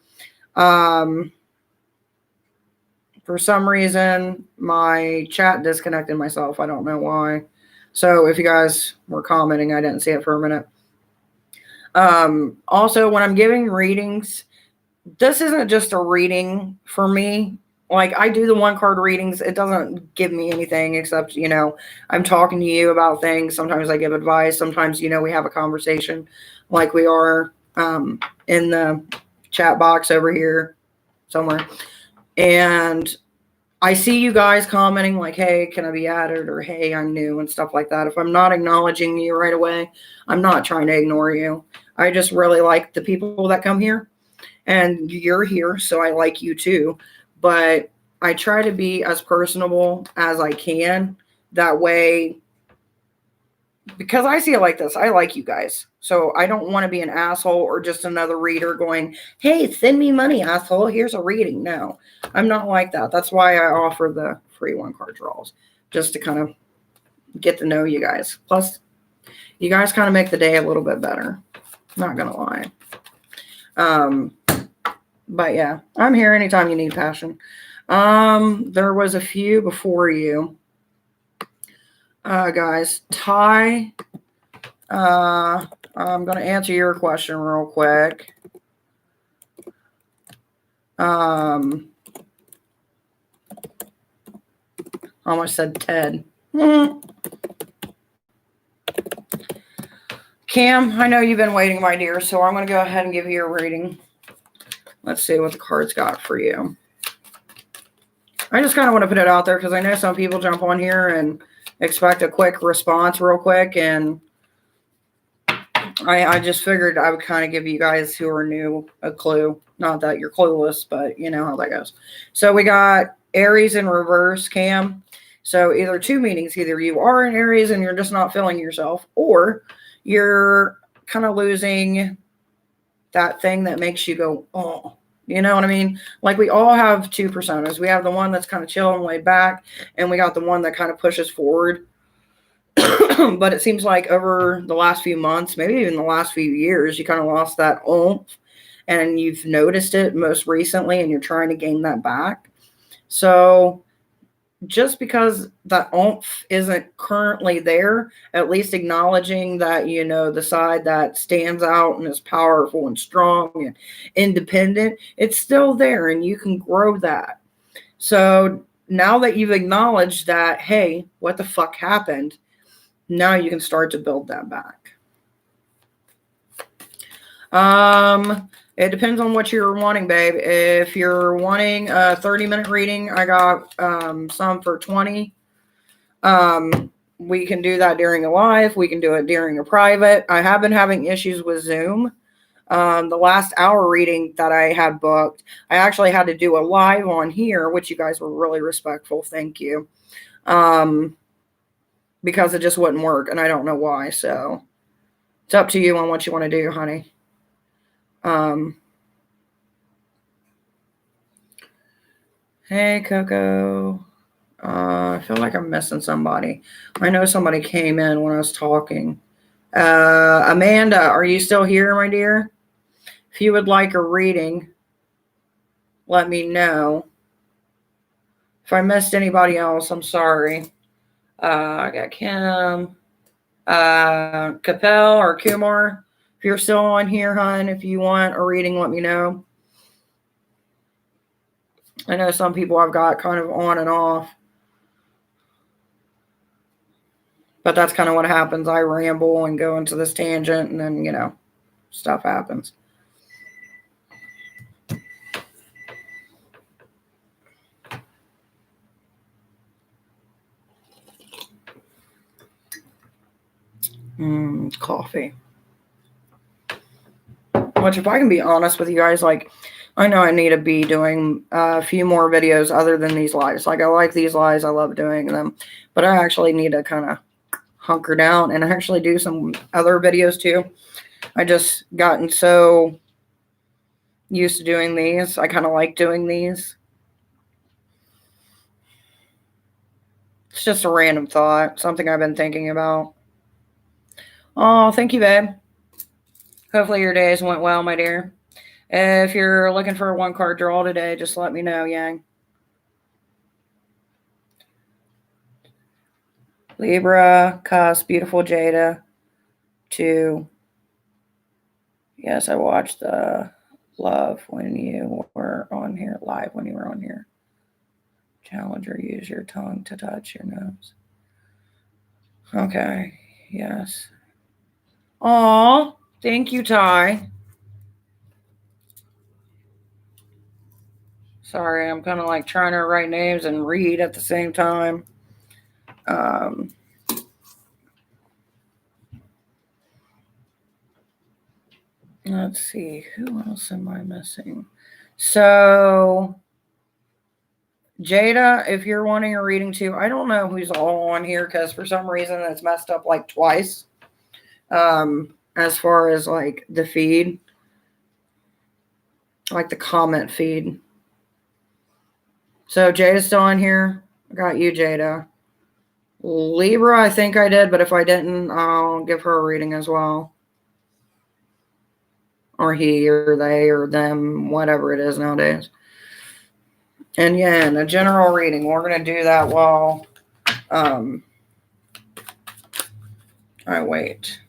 For some reason, my chat disconnected myself. I don't know why. So if you guys were commenting, I didn't see it for a minute. Also, when I'm giving readings, this isn't just a reading for me. Like, I do the 1-card readings. It doesn't give me anything except, I'm talking to you about things. Sometimes I give advice. Sometimes, we have a conversation like we are in the chat box over here somewhere. And I see you guys commenting like, hey, can I be added? Or, hey, I'm new and stuff like that. If I'm not acknowledging you right away, I'm not trying to ignore you. I just really like the people that come here. And you're here, so I like you too. But I try to be as personable as I can. That way, because I see it like this, I like you guys. So I don't want to be an asshole or just another reader going, hey, send me money, asshole. Here's a reading. No, I'm not like that. That's why I offer the free 1-card draws, just to kind of get to know you guys. Plus, you guys kind of make the day a little bit better. Not going to lie. But yeah, I'm here anytime you need passion. There was a few before you. Guys, Ty, I'm going to answer your question real quick. Almost said Ted. Cam, I know you've been waiting, my dear, so I'm going to go ahead and give you a reading. Let's see what the cards got for you. I just kind of want to put it out there because I know some people jump on here and expect a quick response real quick. And I just figured I would kind of give you guys who are new a clue. Not that you're clueless, but you know how that goes. So we got Aries in reverse, Cam. So either 2 meanings. Either you are in Aries and you're just not feeling yourself, or you're kind of losing that thing that makes you go, oh. You know what I mean? Like, we all have 2 personas. We have the one that's kind of chill and laid back, and we got the one that kind of pushes forward. But it seems like over the last few months, maybe even the last few years, you kind of lost that oomph, and you've noticed it most recently, and you're trying to gain that back. So just because that oomph isn't currently there, at least acknowledging that, the side that stands out and is powerful and strong and independent, it's still there, and you can grow that. So now that you've acknowledged that, hey, what the fuck happened? Now you can start to build that back. It depends on what you're wanting, babe. If you're wanting a 30-minute reading, I got some for 20. We can do that during a live. We can do it during a private. I have been having issues with Zoom. The last hour reading that I had booked, I actually had to do a live on here, which you guys were really respectful. Thank you. Because it just wouldn't work, and I don't know why. So it's up to you on what you want to do, honey. Hey, Coco. I feel like I'm missing somebody. I know somebody came in when I was talking. Amanda, are you still here, my dear? If you would like a reading, let me know. If I missed anybody else, I'm sorry. I got Kim, Capel or Kumar. If you're still on here, hon, if you want a reading, let me know. I know some people I've got kind of on and off. But that's kind of what happens. I ramble and go into this tangent, and then, stuff happens. Coffee. Which, if I can be honest with you guys, like I know I need to be doing a few more videos other than these lives. Like, I like these lives. I love doing them. But I actually need to kind of hunker down and actually do some other videos too. I just gotten so used to doing these. I kind of like doing these. It's just a random thought. Something I've been thinking about. Oh, thank you, babe. Hopefully your days went well, my dear. If you're looking for a 1-card draw today, just let me know, Yang. Libra, Cusp, beautiful Jada. 2. Yes, I watched the love when you were on here, live when you were on here. Challenger, use your tongue to touch your nose. Okay, yes. Aw, thank you, Ty. Sorry, I'm kind of like trying to write names and read at the same time. Let's see, who else am I missing? So, Jada, if you're wanting a reading too, I don't know who's all on here because for some reason it's messed up like twice. As far as like the feed, like the comment feed. So Jada's still on here. I got you, Jada. Libra, I think I did, but if I didn't, I'll give her a reading as well. Or he, or they, or them, whatever it is nowadays. And yeah, in a general reading, we're going to do that while I wait.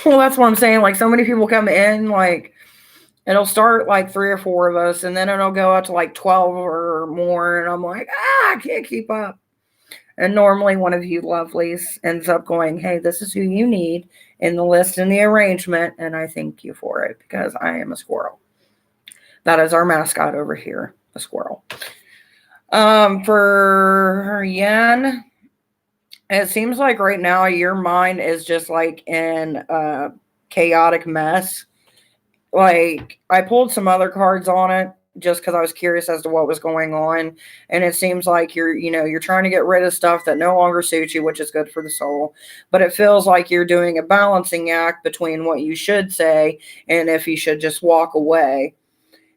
Well, that's what I'm saying. Like, so many people come in, like, it'll start like 3 or 4 of us, and then it'll go up to like 12 or more, and I'm like, I can't keep up. And normally one of you lovelies ends up going, hey, this is who you need in the list and the arrangement, and I thank you for it because I am a squirrel. That is our mascot over here, a squirrel. For Yan, it seems like right now your mind is just like in a chaotic mess. Like, I pulled some other cards on it just because I was curious as to what was going on. And it seems like you're trying to get rid of stuff that no longer suits you, which is good for the soul. But it feels like you're doing a balancing act between what you should say and if you should just walk away.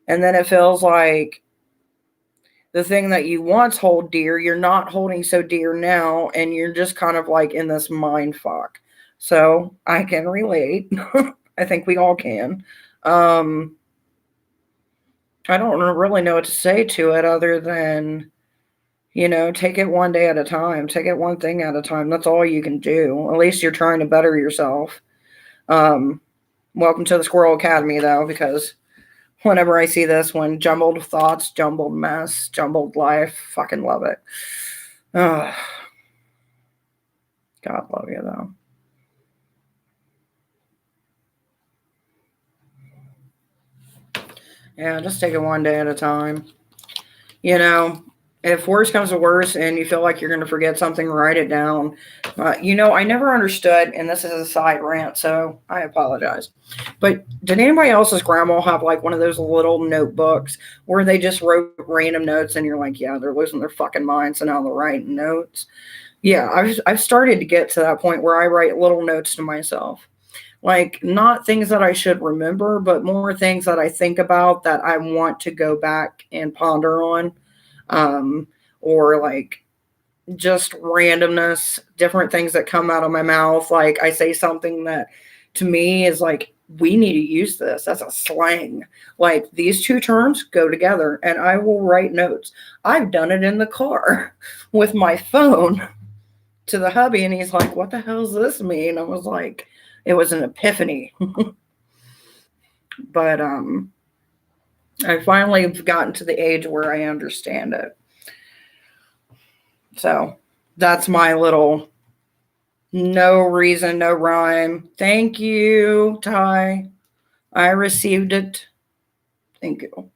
And then it feels like the thing that you once hold dear, you're not holding so dear now, and you're just kind of like in this mind fuck. So I can relate. I think we all can. I don't really know what to say to it other than, take it one day at a time. Take it one thing at a time. That's all you can do. At least you're trying to better yourself. Welcome to the Squirrel Academy, though, because whenever I see this one, jumbled thoughts, jumbled mess, jumbled life, fucking love it. God love you, though. Yeah, just take it one day at a time. If worse comes to worse and you feel like you're going to forget something, write it down. I never understood, and this is a side rant, so I apologize. But did anybody else's grandma have like one of those little notebooks where they just wrote random notes and you're like, yeah, they're losing their fucking minds and now they're writing notes? Yeah, I've started to get to that point where I write little notes to myself. Like, not things that I should remember, but more things that I think about that I want to go back and ponder on. Or like just randomness, different things that come out of my mouth. Like, I say something that to me is like, we need to use this as a slang. Like, these two terms go together, and I will write notes. I've done it in the car with my phone to the hubby, and he's like, what the hell does this mean? I was like, it was an epiphany. But I finally have gotten to the age where I understand it. So that's my little No reason, no rhyme. Thank you, Ty. I received it. Thank you.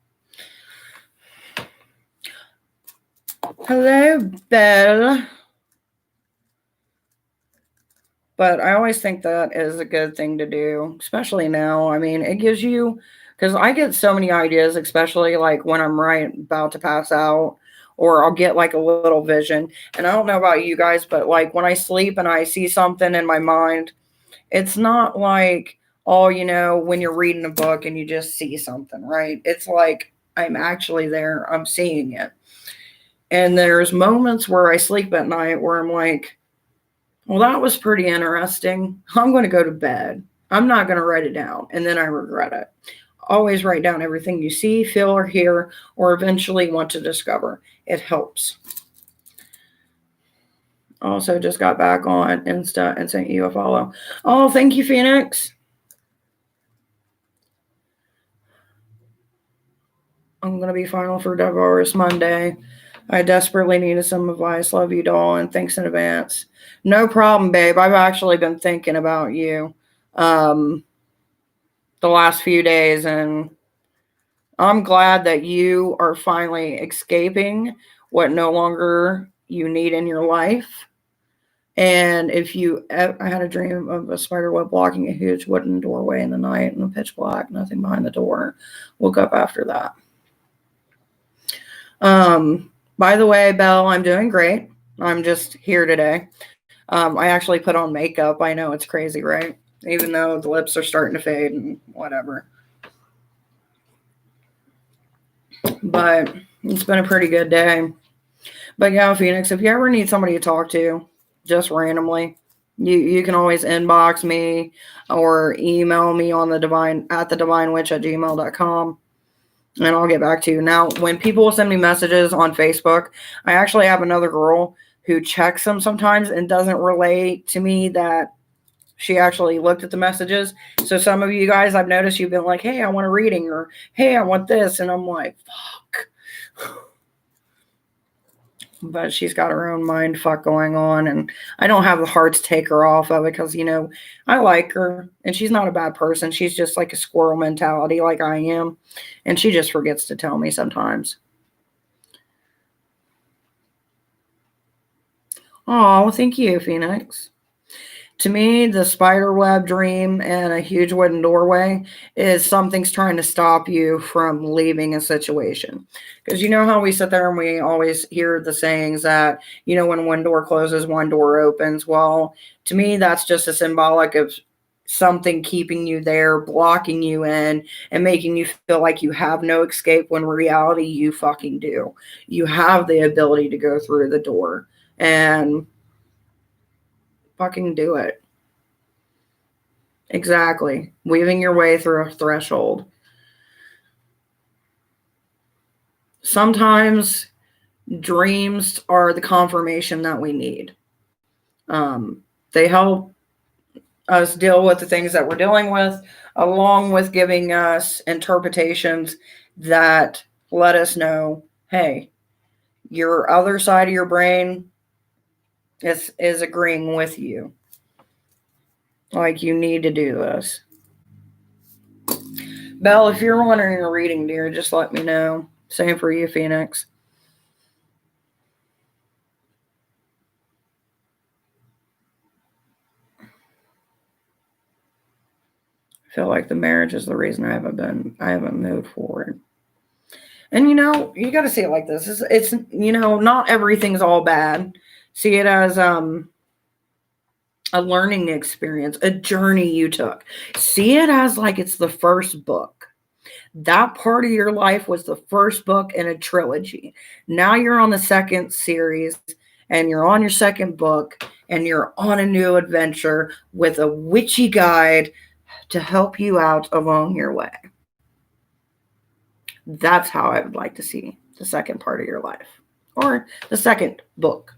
Hello, Belle. But I always think that is a good thing to do, especially now. I mean, it gives you, because I get so many ideas, especially like when I'm right about to pass out, or I'll get like a little vision. And I don't know about you guys, but like when I sleep and I see something in my mind, it's not like, oh, when you're reading a book and you just see something, right? It's like I'm actually there, I'm seeing it. And there's moments where I sleep at night where I'm like, well, that was pretty interesting. I'm going to go to bed. I'm not going to write it down. And then I regret it. Always write down everything you see, feel, or hear, or eventually want to discover. It helps. Also, just got back on Insta and sent you a follow. Oh, thank you, Phoenix. I'm going to be final for Divorce Monday. I desperately needed some advice. Love you, doll, and thanks in advance. No problem, babe. I've actually been thinking about you the last few days, and I'm glad that you are finally escaping what no longer you need in your life. And I had a dream of a spider web blocking a huge wooden doorway in the night and pitch black, nothing behind the door. Woke up after that. By the way, Belle, I'm doing great. I'm just here today. I actually put on makeup. I know it's crazy, right? Even though the lips are starting to fade and whatever. But it's been a pretty good day. But yeah, Phoenix, if you ever need somebody to talk to, just randomly, you can always inbox me or email me on thedivinewitch@gmail.com. And I'll get back to you. Now, when people send me messages on Facebook, I actually have another girl who checks them sometimes and doesn't relate to me that she actually looked at the messages. So some of you guys, I've noticed you've been like, hey, I want a reading, or hey, I want this. And I'm like, fuck. But she's got her own mind fuck going on. And I don't have the heart to take her off of it because, I like her and she's not a bad person. She's just like a squirrel mentality like I am. And she just forgets to tell me sometimes. Oh, thank you, Phoenix. To me, the spider web dream and a huge wooden doorway is something's trying to stop you from leaving a situation. Because you know how we sit there and we always hear the sayings that, when one door closes, one door opens. Well, to me, that's just a symbolic of something keeping you there, blocking you in, and making you feel like you have no escape when in reality you fucking do. You have the ability to go through the door and fucking do it. Exactly. Weaving your way through a threshold. Sometimes dreams are the confirmation that we need. They help us deal with the things that we're dealing with, along with giving us interpretations that let us know, hey, your other side of your brain is agreeing with you. Like, you need to do this. Belle, if you're wanting a reading, dear, just let me know. Same for you, Phoenix. I feel like the marriage is the reason I haven't moved forward. And you got to see it like this. It's not everything's all bad. See it as a learning experience, a journey you took. See it as like it's the first book. That part of your life was the first book in a trilogy. Now you're on the second series and you're on your second book and you're on a new adventure with a witchy guide to help you out along your way. That's how I would like to see the second part of your life, or the second book.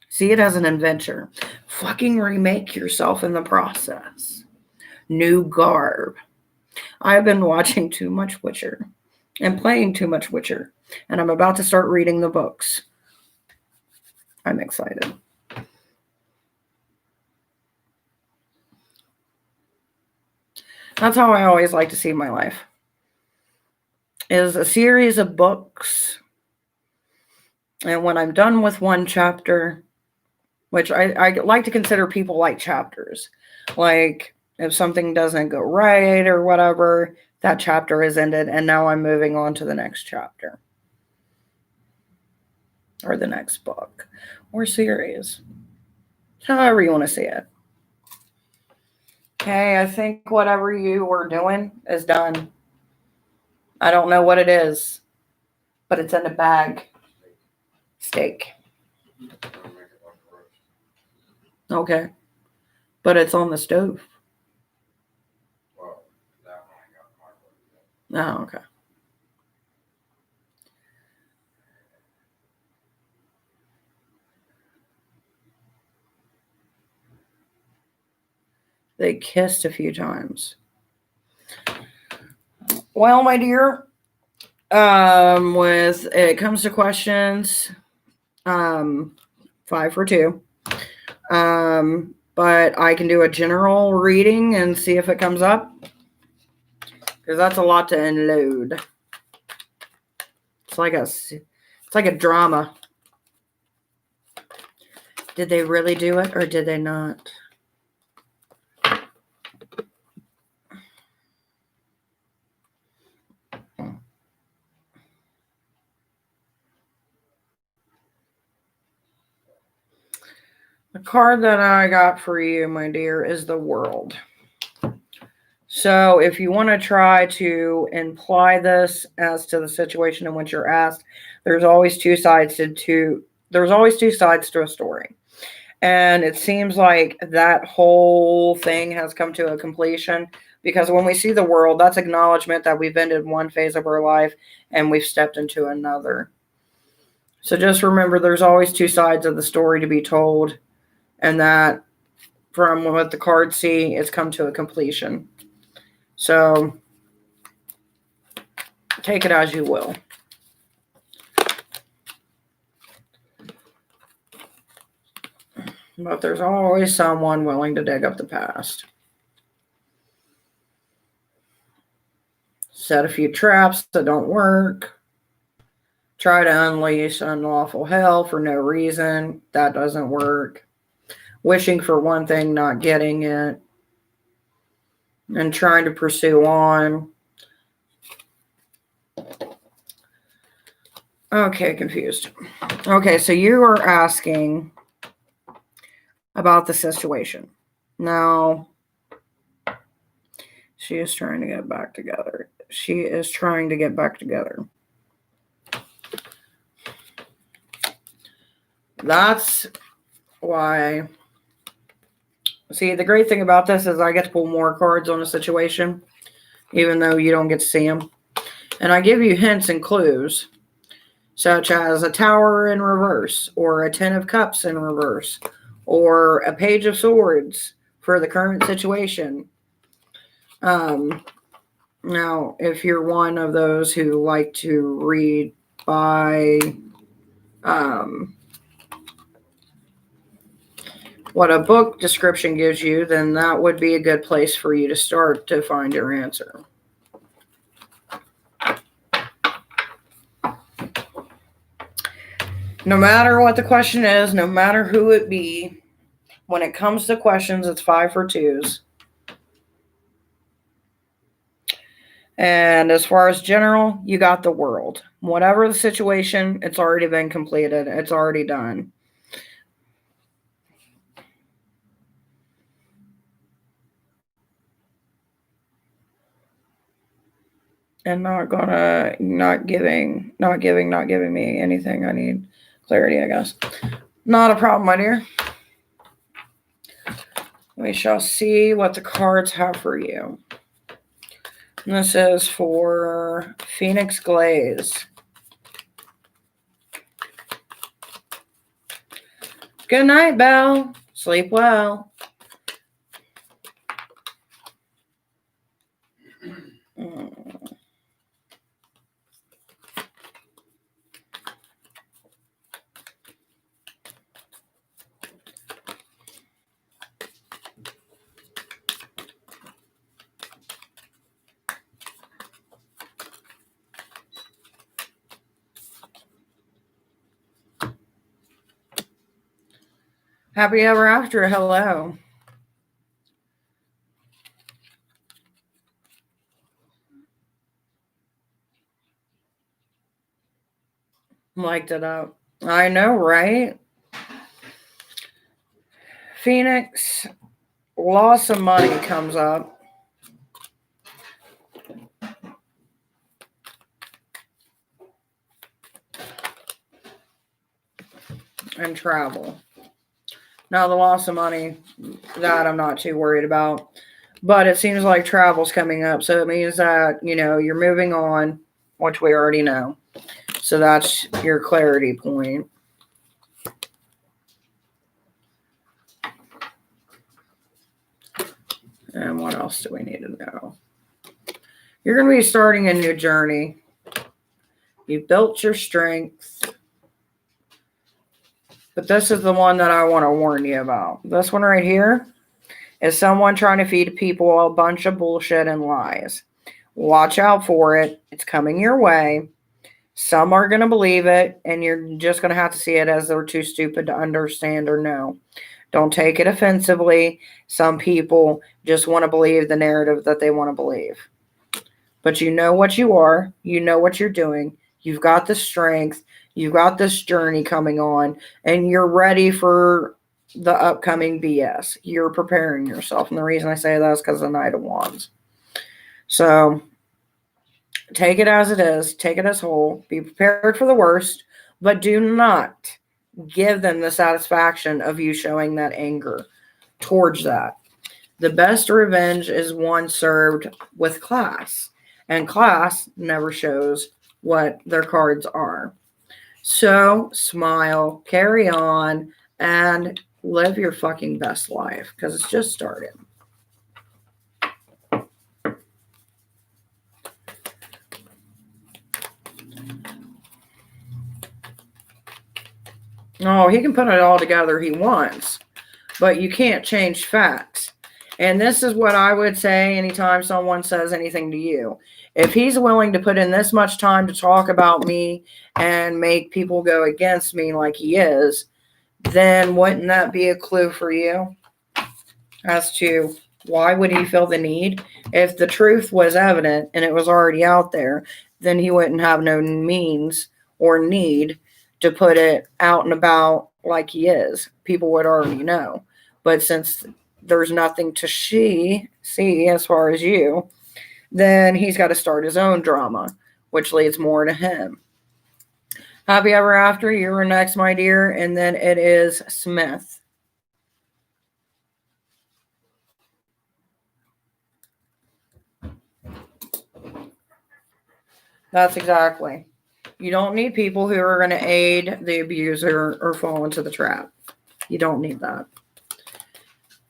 See it as an adventure. Fucking remake yourself in the process. New garb. I've been watching too much Witcher and playing too much Witcher, and I'm about to start reading the books. I'm excited. That's how I always like to see my life. Is a series of books. And when I'm done with one chapter, which I like to consider people like chapters. Like if something doesn't go right or whatever, that chapter is ended and now I'm moving on to the next chapter. Or the next book. Or series. However you want to see it. Okay, I think whatever you were doing is done. I don't know what it is, but it's in a bag. Steak. I'm gonna make it like a roast. Okay. But it's on the stove. Well, that one I got microwave. Oh, okay. They kissed a few times. Well, my dear, with it comes to questions, 5 for 2. But I can do a general reading and see if it comes up. Because that's a lot to unload. It's like a drama. Did they really do it or did they not? The card that I got for you, my dear, is the World. So if you want to try to imply this as to the situation in which you're asked, there's always two sides to a story. And it seems like that whole thing has come to a completion because when we see the World, that's acknowledgement that we've ended one phase of our life and we've stepped into another. So just remember there's always two sides of the story to be told, and that from what the cards see, it's come to a completion. So take it as you will. But there's always someone willing to dig up the past. Set a few traps that don't work. Try to unleash unlawful hell for no reason. That doesn't work. Wishing for one thing, not getting it. And trying to pursue on. Okay, confused. Okay, so you are asking about the situation. Now, she is trying to get back together. She is trying to get back together. That's why. See, the great thing about this is I get to pull more cards on a situation, even though you don't get to see them. And I give you hints and clues, such as a Tower in reverse, or a Ten of Cups in reverse, or a Page of Swords for the current situation. Now, if you're one of those who like to read by what a book description gives you, then that would be a good place for you to start to find your answer. No matter what the question is, no matter who it be, when it comes to questions, it's 5 for 2s. And as far as general, you got the World. Whatever the situation, it's already been completed. It's already done. And not giving me anything I need clarity, I guess. Not a problem, my dear. We shall see what the cards have for you. And this is for Phoenix Glaze. Good night, Belle. Sleep well. Happy ever after. Hello. Liked it up. I know, right? Phoenix, loss of money comes up. And travel. Now, the loss of money, that I'm not too worried about. But it seems like travel's coming up. So it means that, you're moving on, which we already know. So that's your clarity point. And what else do we need to know? You're going to be starting a new journey. You've built your strength. But this is the one that I want to warn you about. This one right here is someone trying to feed people a bunch of bullshit and lies. Watch out for it. It's coming your way. Some are going to believe it, and you're just going to have to see it as they're too stupid to understand or know. Don't take it offensively. Some people just want to believe the narrative that they want to believe. But you know what you are. You know what you're doing. You've got the strength. You've got this journey coming on, and you're ready for the upcoming BS. You're preparing yourself. And the reason I say that is because of the Knight of Wands. So take it as it is. Take it as whole. Be prepared for the worst, but do not give them the satisfaction of you showing that anger towards that. The best revenge is one served with class, and class never shows what their cards are. So smile, carry on, and live your fucking best life because it's just started. Oh, he can put it all together he wants, but you can't change facts. And this is what I would say anytime someone says anything to you. If he's willing to put in this much time to talk about me and make people go against me like he is, then wouldn't that be a clue for you as to why would he feel the need? If the truth was evident and it was already out there, then he wouldn't have no means or need to put it out and about like he is. People would already know. But since there's nothing to see as far as you, then he's got to start his own drama, which leads more to him. Happy ever after. You're next, my dear. And then it is Smith. That's exactly. You don't need people who are going to aid the abuser or fall into the trap. You don't need that.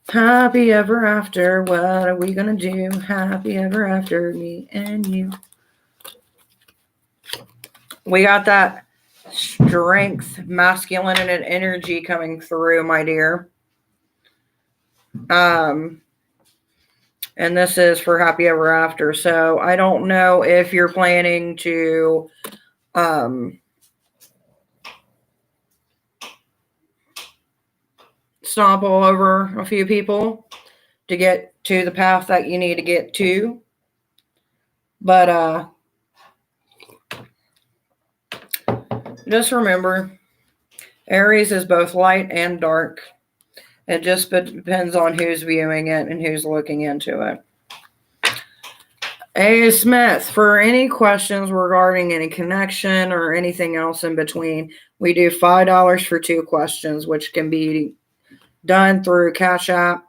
Happy ever after. What are we going to do? Happy ever after, me and you. We got that strength, masculine and energy coming through, my dear. And this is for happy ever after. So I don't know if you're planning to stomp all over a few people to get to the path that you need to get to. But just remember, Aries is both light and dark. It just depends on who's viewing it and who's looking into it. Hey, Smith, for any questions regarding any connection or anything else in between, we do $5 for 2 questions, which can be done through Cash App,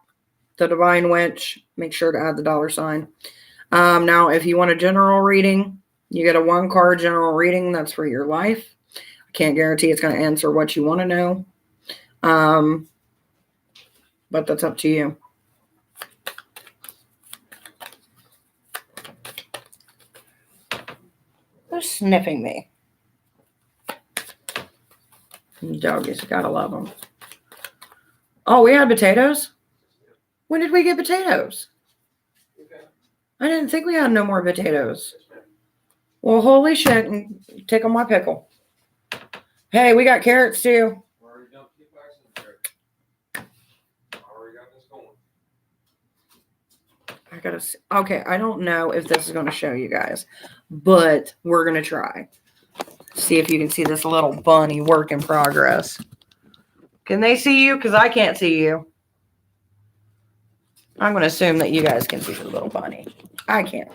The Divine Witch. Make sure to add the $sign. Now, if you want a general reading, you get a 1-card general reading. That's for your life. I can't guarantee it's going to answer what you want to know. But that's up to you. They're sniffing me. Doggies, gotta love them. Oh, we had potatoes? When did we get potatoes? I didn't think we had no more potatoes. Well, holy shit, and take on my pickle. Hey, we got carrots too. gotta see. Okay, I don't know if this is gonna show you guys, but we're gonna try. See if you can see this little bunny work in progress. Can they see you? Because I can't see you. I'm gonna assume that you guys can see the little bunny. I can't,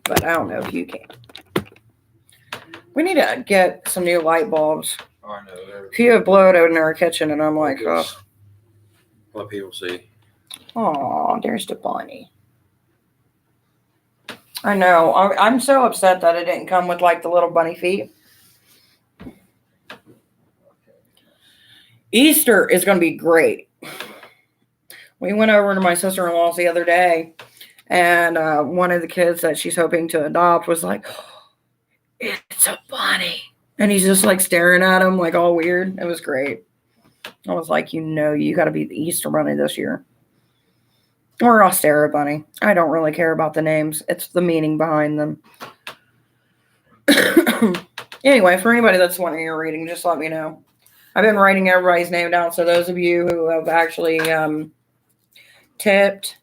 but I don't know if you can. We need to get some new light bulbs. Oh, I know. They're- If you have blow it in our kitchen, and I'm like, oh, Let people see. oh, there's the bunny. I know. I'm so upset that it didn't come with like the little bunny feet. Easter is going to be great. We went over to my sister-in-law's the other day, and one of the kids that she's hoping to adopt was like, oh, it's a bunny. And he's just like staring at him like all weird. It was great. I was like, you got to be the Easter bunny this year. Or Ostera bunny. I don't really care about the names. It's the meaning behind them. Anyway, for anybody that's wanting your reading, just let me know. I've been writing everybody's name down. So those of you who have actually tipped,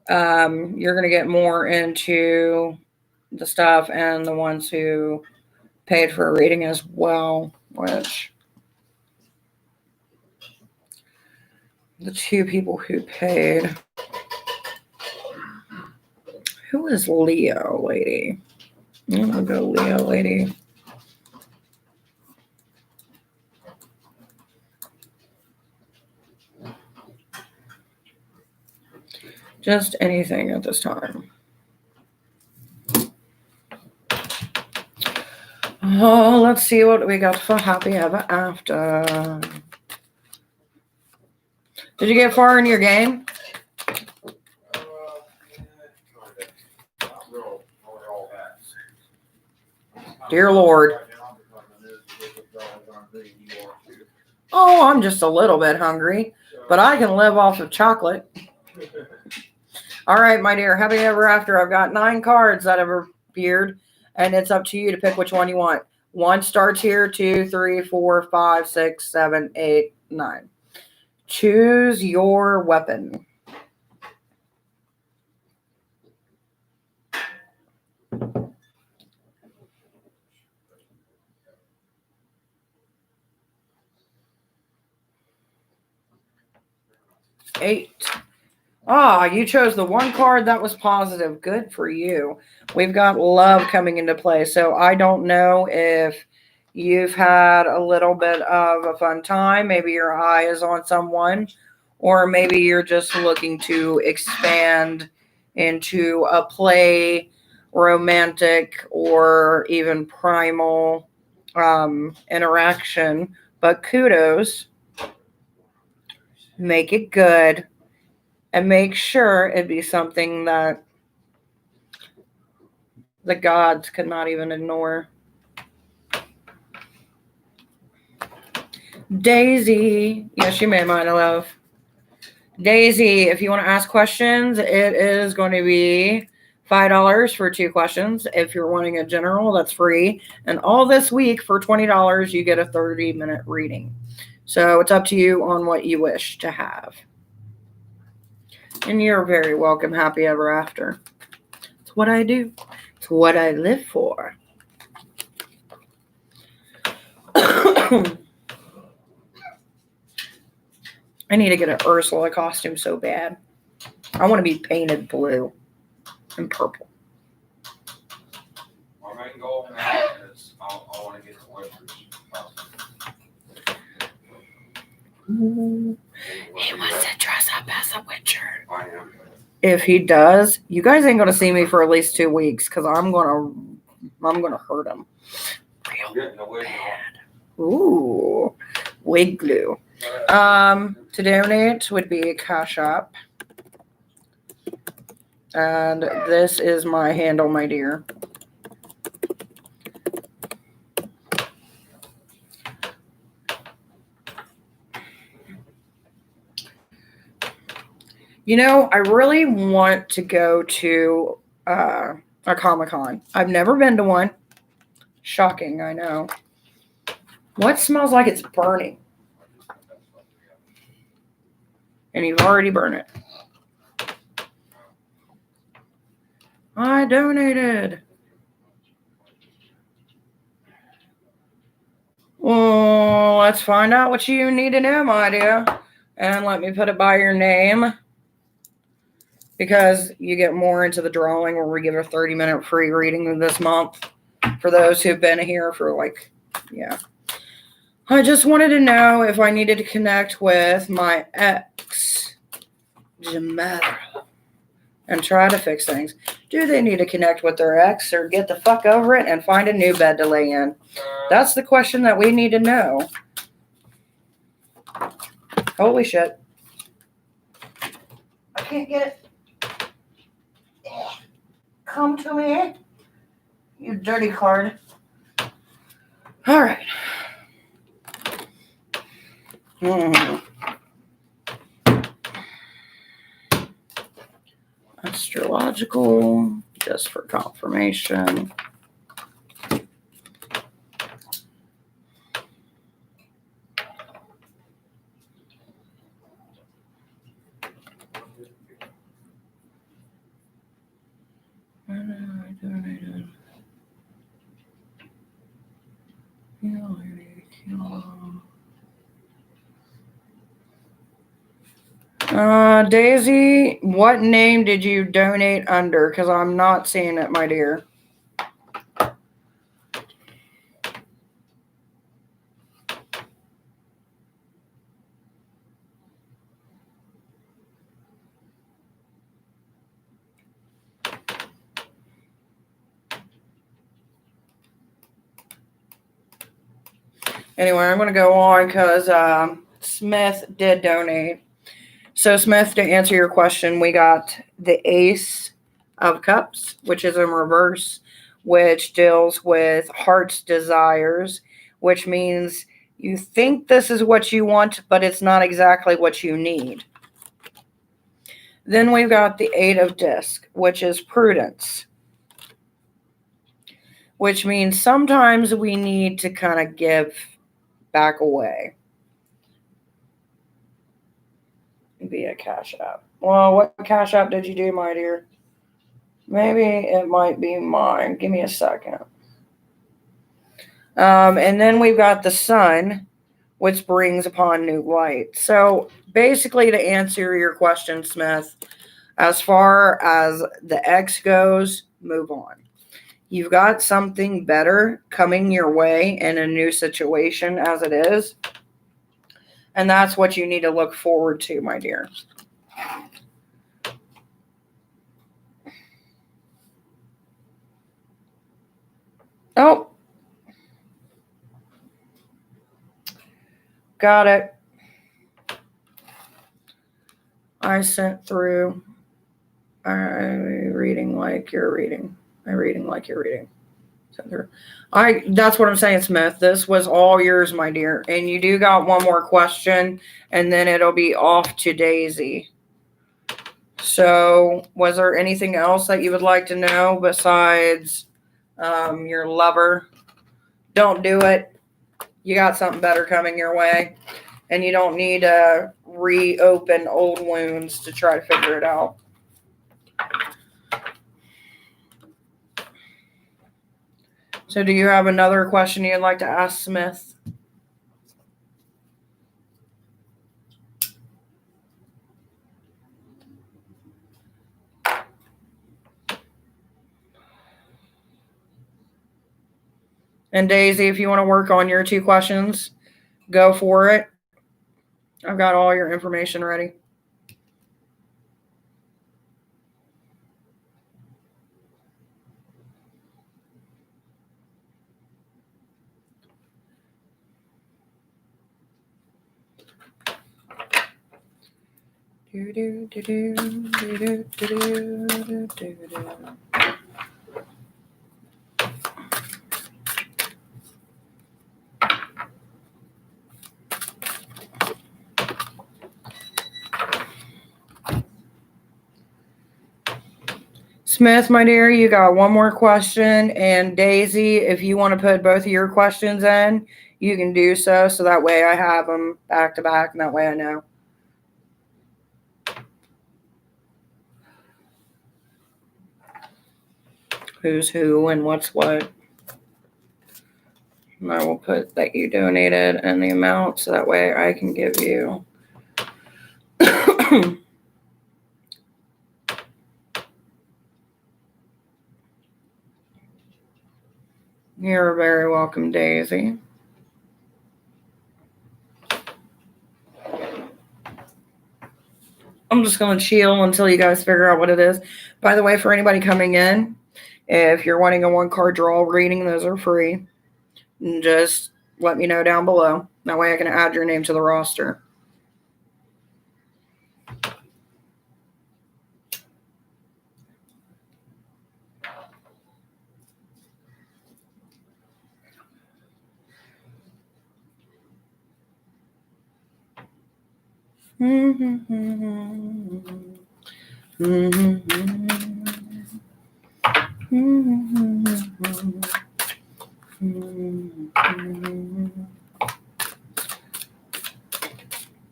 you're going to get more into the stuff, and the ones who paid for a reading as well, which the two people who paid. Who is Leo lady? I'm going to go Leo lady. Just anything at this time. Oh, let's see what we got for Happy Ever After. Did you get far in your game? Dear Lord. Oh, I'm just a little bit hungry, but I can live off of chocolate. All right, my dear, Happy Ever After. I've got 9 cards that have appeared, and it's up to you to pick which one you want. 1 starts here, 2, 3, 4, 5, 6, 7, 8, 9. Choose your weapon. Eight. Ah, you chose the 1 card that was positive. Good for you. We've got love coming into play. So I don't know if you've had a little bit of a fun time. Maybe your eye is on someone, or maybe you're just looking to expand into a play, romantic, or even primal interaction. But kudos. Make it good. And make sure it be something that the gods could not even ignore. Daisy. Yes, you may, my love. Daisy, if you want to ask questions, it is going to be $5 for 2 questions. If you're wanting a general, that's free. And all this week for $20, you get a 30-minute reading. So it's up to you on what you wish to have. And you're very welcome. Happy Ever After. It's what I do. It's what I live for. I need to get an Ursula costume so bad. I want to be painted blue and purple. My main goal now is I want to get the Wizards costume. He wants to dress up as a Witcher. I am. If he does, you guys ain't gonna see me for at least 2 weeks because I'm gonna hurt him. I'm getting the wig on. Ooh, wig glue. To donate would be Cash App. And this is my handle, my dear. You know, I really want to go to a Comic-Con. I've never been to one. Shocking, I know. What smells like it's burning? And you've already burned it. I donated. Well, let's find out what you need to know, my dear. And let me put it by your name. Because you get more into the drawing where we give a 30-minute free reading this month for those who've been here for yeah. I just wanted to know if I needed to connect with my ex, Jamara, and try to fix things. Do they need to connect with their ex or get the fuck over it and find a new bed to lay in? That's the question that we need to know. Holy shit. I can't get it. Come to me, you dirty card. All right. Astrological, just for confirmation. Daisy, what name did you donate under? Because I'm not seeing it, my dear. Anyway, I'm going to go on because Smith did donate. So, Smith, to answer your question, we got the Ace of Cups, which is in reverse, which deals with heart's desires, which means you think this is what you want, but it's not exactly what you need. Then we've got the Eight of Disc, which is prudence, which means sometimes we need to kind of give back away via Cash App. Well, what Cash App did you do, my dear? Maybe it might be mine. Give me a second. And then we've got the Sun, which brings upon new light. So basically, to answer your question, Smith, as far as the X goes, move on. You've got something better coming your way in a new situation as it is. And that's what you need to look forward to, my dear. Oh. Got it. I sent through. I'm reading like you're reading. I'm reading like you're reading. That's what I'm saying, Smith. This was all yours, my dear. And you do got one more question, and then it'll be off to Daisy. So, was there anything else that you would like to know besides your lover? Don't do it. You got something better coming your way, and you don't need to reopen old wounds to try to figure it out. So do you have another question you'd like to ask Smith? And Daisy, if you want to work on your 2 questions, go for it. I've got all your information ready. Smith, my dear, you got one more question. And Daisy, if you want to put both of your questions in, you can do so. So that way I have them back to back, and that way I know. who's who and what's what. And I will put that you donated and the amount so that way I can give you. You're very welcome, Daisy. I'm just going to chill until you guys figure out what it is. By the way, for anybody coming in, if you're wanting a 1-card draw reading, those are free. And just let me know down below. That way I can add your name to the roster.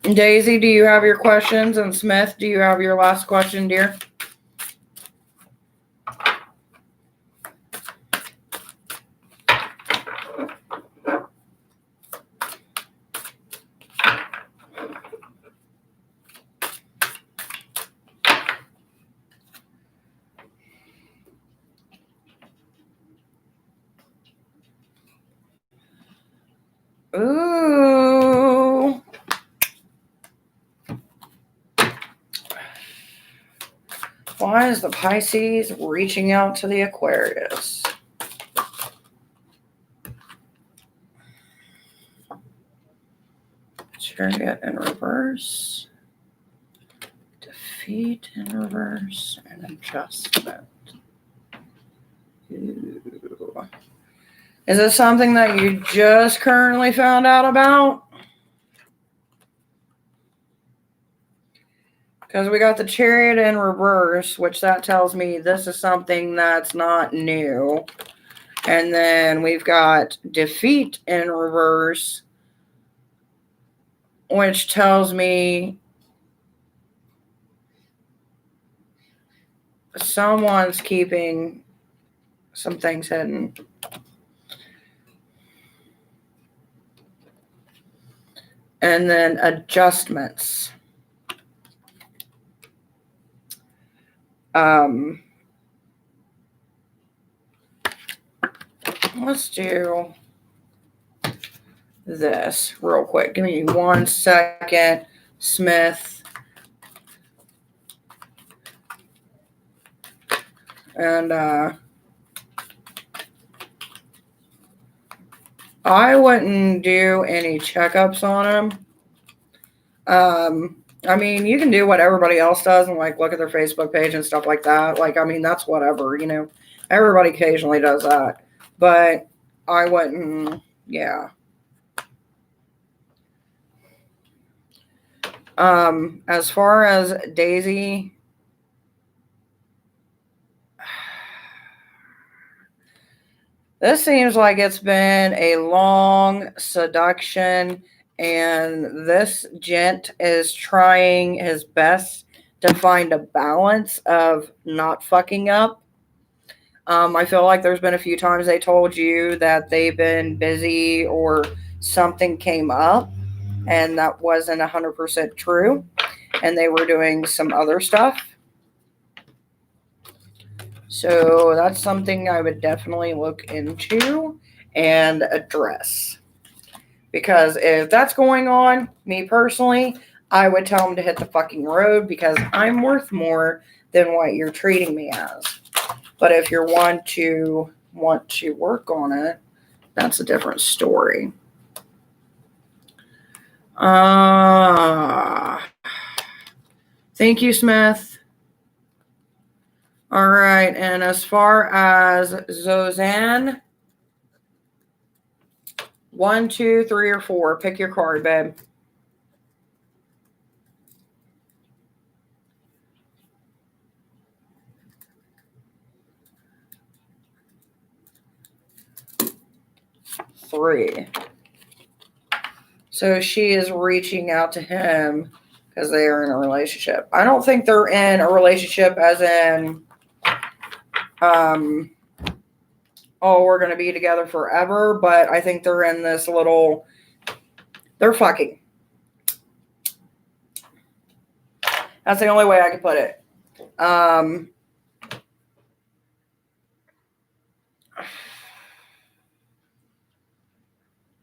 Daisy, do you have your questions? And Smith, do you have your last question, dear? Ooh. Why is the Pisces reaching out to the Aquarius? Chariot in reverse. Defeat in reverse and adjustment. Ooh. Is it something that you just currently found out about? Because we got the Chariot in reverse, which that tells me this is something that's not new. And then we've got Defeat in reverse, which tells me someone's keeping some things hidden. And then adjustments. Let's do this real quick. Give me 1 second, Smith. And I wouldn't do any checkups on them. I mean, you can do what everybody else does and like look at their Facebook page and stuff like that. Like, I mean, that's whatever, you know. Everybody occasionally does that. But I wouldn't, yeah. As far as Daisy, this seems like it's been a long seduction, and this gent is trying his best to find a balance of not fucking up. I feel like there's been a few times they told you that they've been busy or something came up, and that wasn't 100% true, and they were doing some other stuff. So that's something I would definitely look into and address. Because if that's going on, me personally, I would tell them to hit the fucking road because I'm worth more than what you're treating me as. But if you're want to work on it, that's a different story. Thank you, Smith. All right, and as far as Zozanne, 1, 2, 3, or 4. Pick your card, babe. Three. So she is reaching out to him because they are in a relationship. I don't think they're in a relationship as in oh, we're going to be together forever, but I think they're in this little, they're fucking. That's the only way I can put it.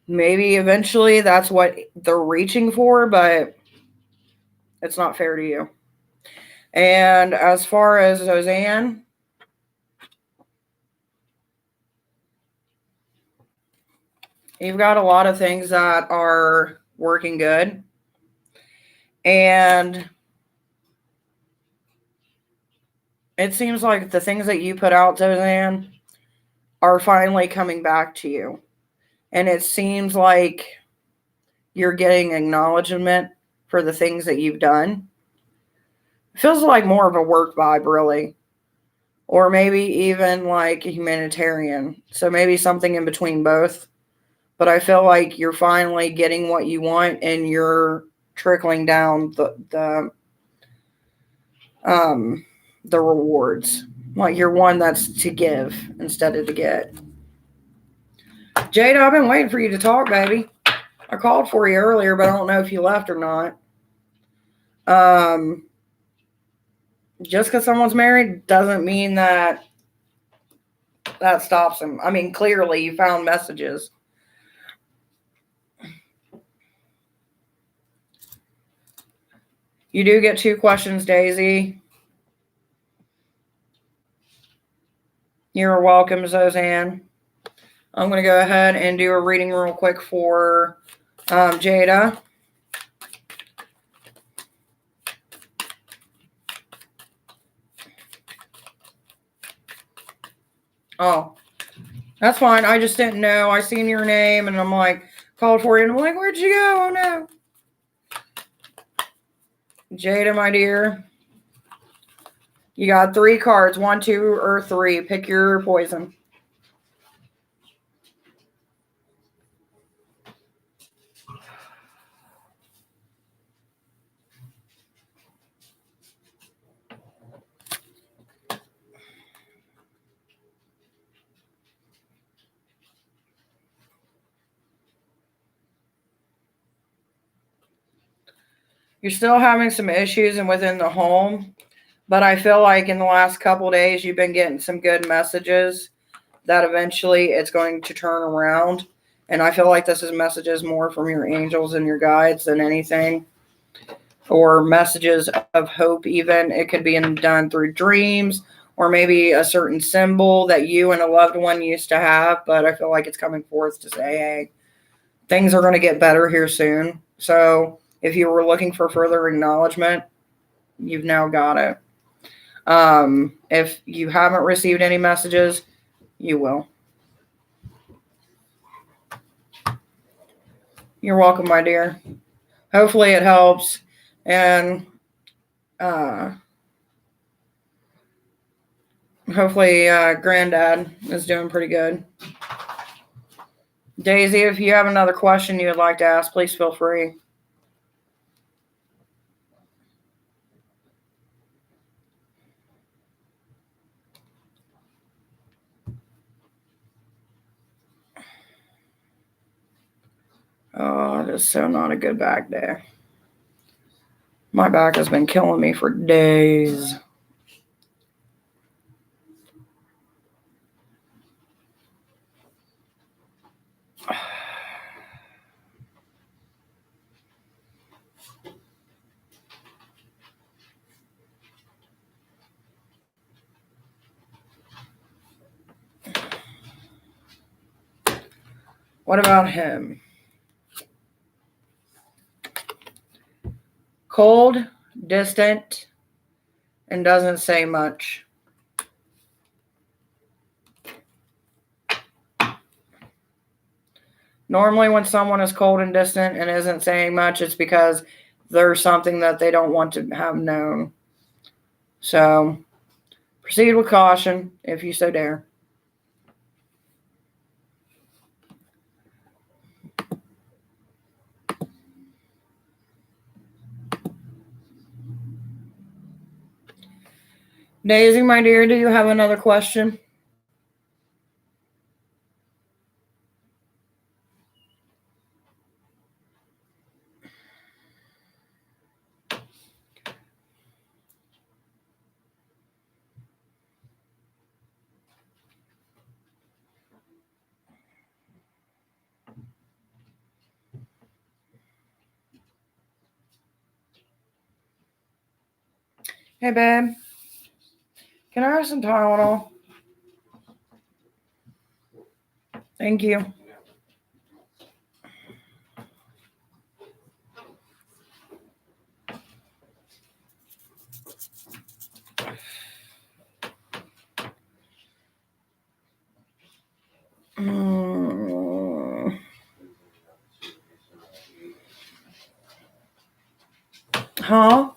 Maybe eventually that's what they're reaching for, but it's not fair to you. And as far as Roseanne, you've got a lot of things that are working good. And it seems like the things that you put out, Roseanne, are finally coming back to you. And it seems like you're getting acknowledgement for the things that you've done. It feels like more of a work vibe, really. Or maybe even like a humanitarian. So maybe something in between both. But I feel like you're finally getting what you want and you're trickling down the rewards. Like you're one that's to give instead of to get. Jada, I've been waiting for you to talk, baby. I called for you earlier, but I don't know if you left or not. Just because someone's married doesn't mean that stops them. I mean, clearly you found messages. You do get 2 questions, Daisy. You're welcome, Roseanne. I'm going to go ahead and do a reading real quick for Jada. Oh, that's fine. I just didn't know. I seen your name and I'm like, called for you. And I'm like, where'd you go? Oh, no. Jada, my dear. You got 3 cards. 1, 2, or 3. Pick your poison. You're still having some issues and within the home, but I feel like in the last couple days you've been getting some good messages that eventually it's going to turn around. And I feel like this is messages more from your angels and your guides than anything, or messages of hope. Even it could be done through dreams or maybe a certain symbol that you and a loved one used to have. But I feel like it's coming forth to say, hey, things are going to get better here soon. So if you were looking for further acknowledgement, you've now got it. If you haven't received any messages, you will. You're welcome, my dear. Hopefully it helps. And hopefully Granddad is doing pretty good. Daisy, if you have another question you would like to ask, please feel free. Oh, it is so not a good back day. My back has been killing me for days. What about him? Cold, distant, and doesn't say much. Normally when someone is cold and distant and isn't saying much, it's because there's something that they don't want to have known. So proceed with caution if you so dare. Daisy, my dear, do you have another question? Hey, babe. Can I have some Tylenol? Thank you. Mm. Huh?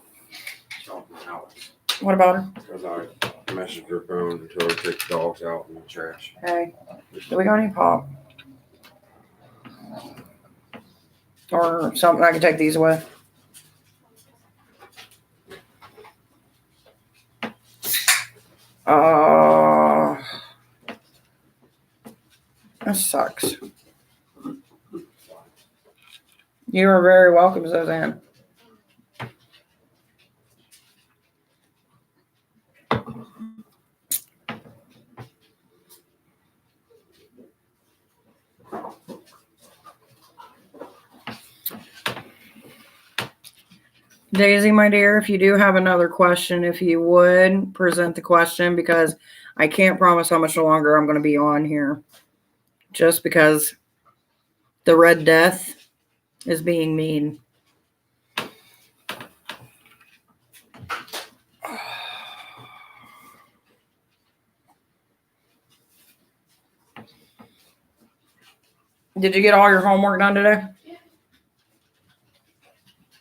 Talking to Alex, What about her? Because I messaged her phone and told her to take the dogs out in the trash. Hey, do we got any pop? Or something I can take these with? That sucks. You are very welcome, Suzanne. Daisy, my dear, if you do have another question, if you would present the question, because I can't promise how much longer I'm going to be on here. Just because the Red Death is being mean. Did you get all your homework done today?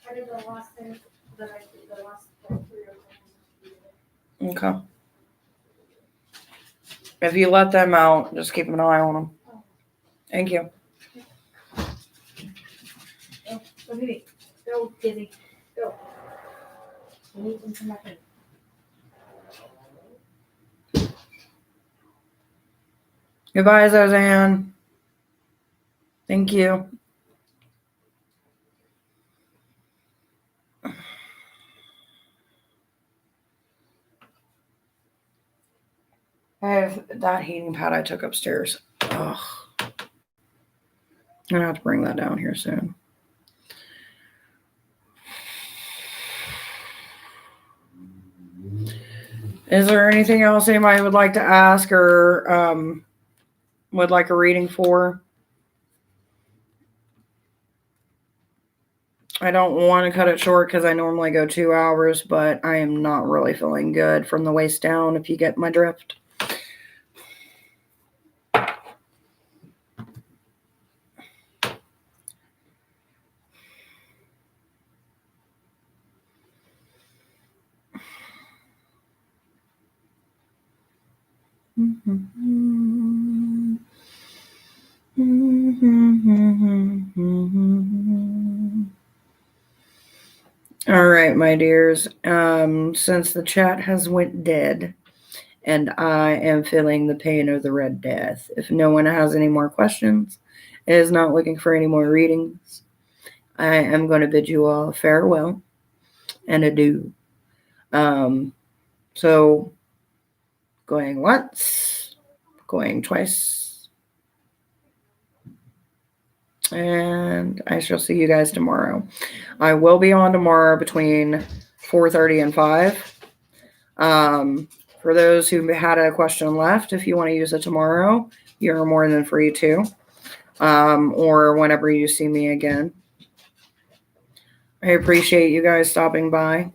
I did the last thing that I did, the last 3 or 4. Okay. If you let them out, just keep an eye on them. Thank you. Go, baby. Go, Dizzy. Go. We need them to come back in. Goodbye, Suzanne. Thank you. I have that heating pad I took upstairs. Ugh. I'm gonna have to bring that down here soon. Is there anything else anybody would like to ask or would like a reading for? I don't want to cut it short because I normally go 2 hours, but I am not really feeling good from the waist down, if you get my drift. All right, my dears. Since the chat has went dead and I am feeling the pain of the Red Death, if no one has any more questions, is not looking for any more readings, I am going to bid you all farewell and adieu. So going once, going twice, and I shall see you guys tomorrow. I will be on tomorrow between 4:30 and 5. For those who had a question left, if you want to use it tomorrow, you're more than free to, or whenever you see me again. I appreciate you guys stopping by,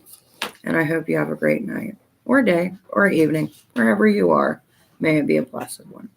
and I hope you have a great night or day or evening, wherever you are. May it be a blessed one.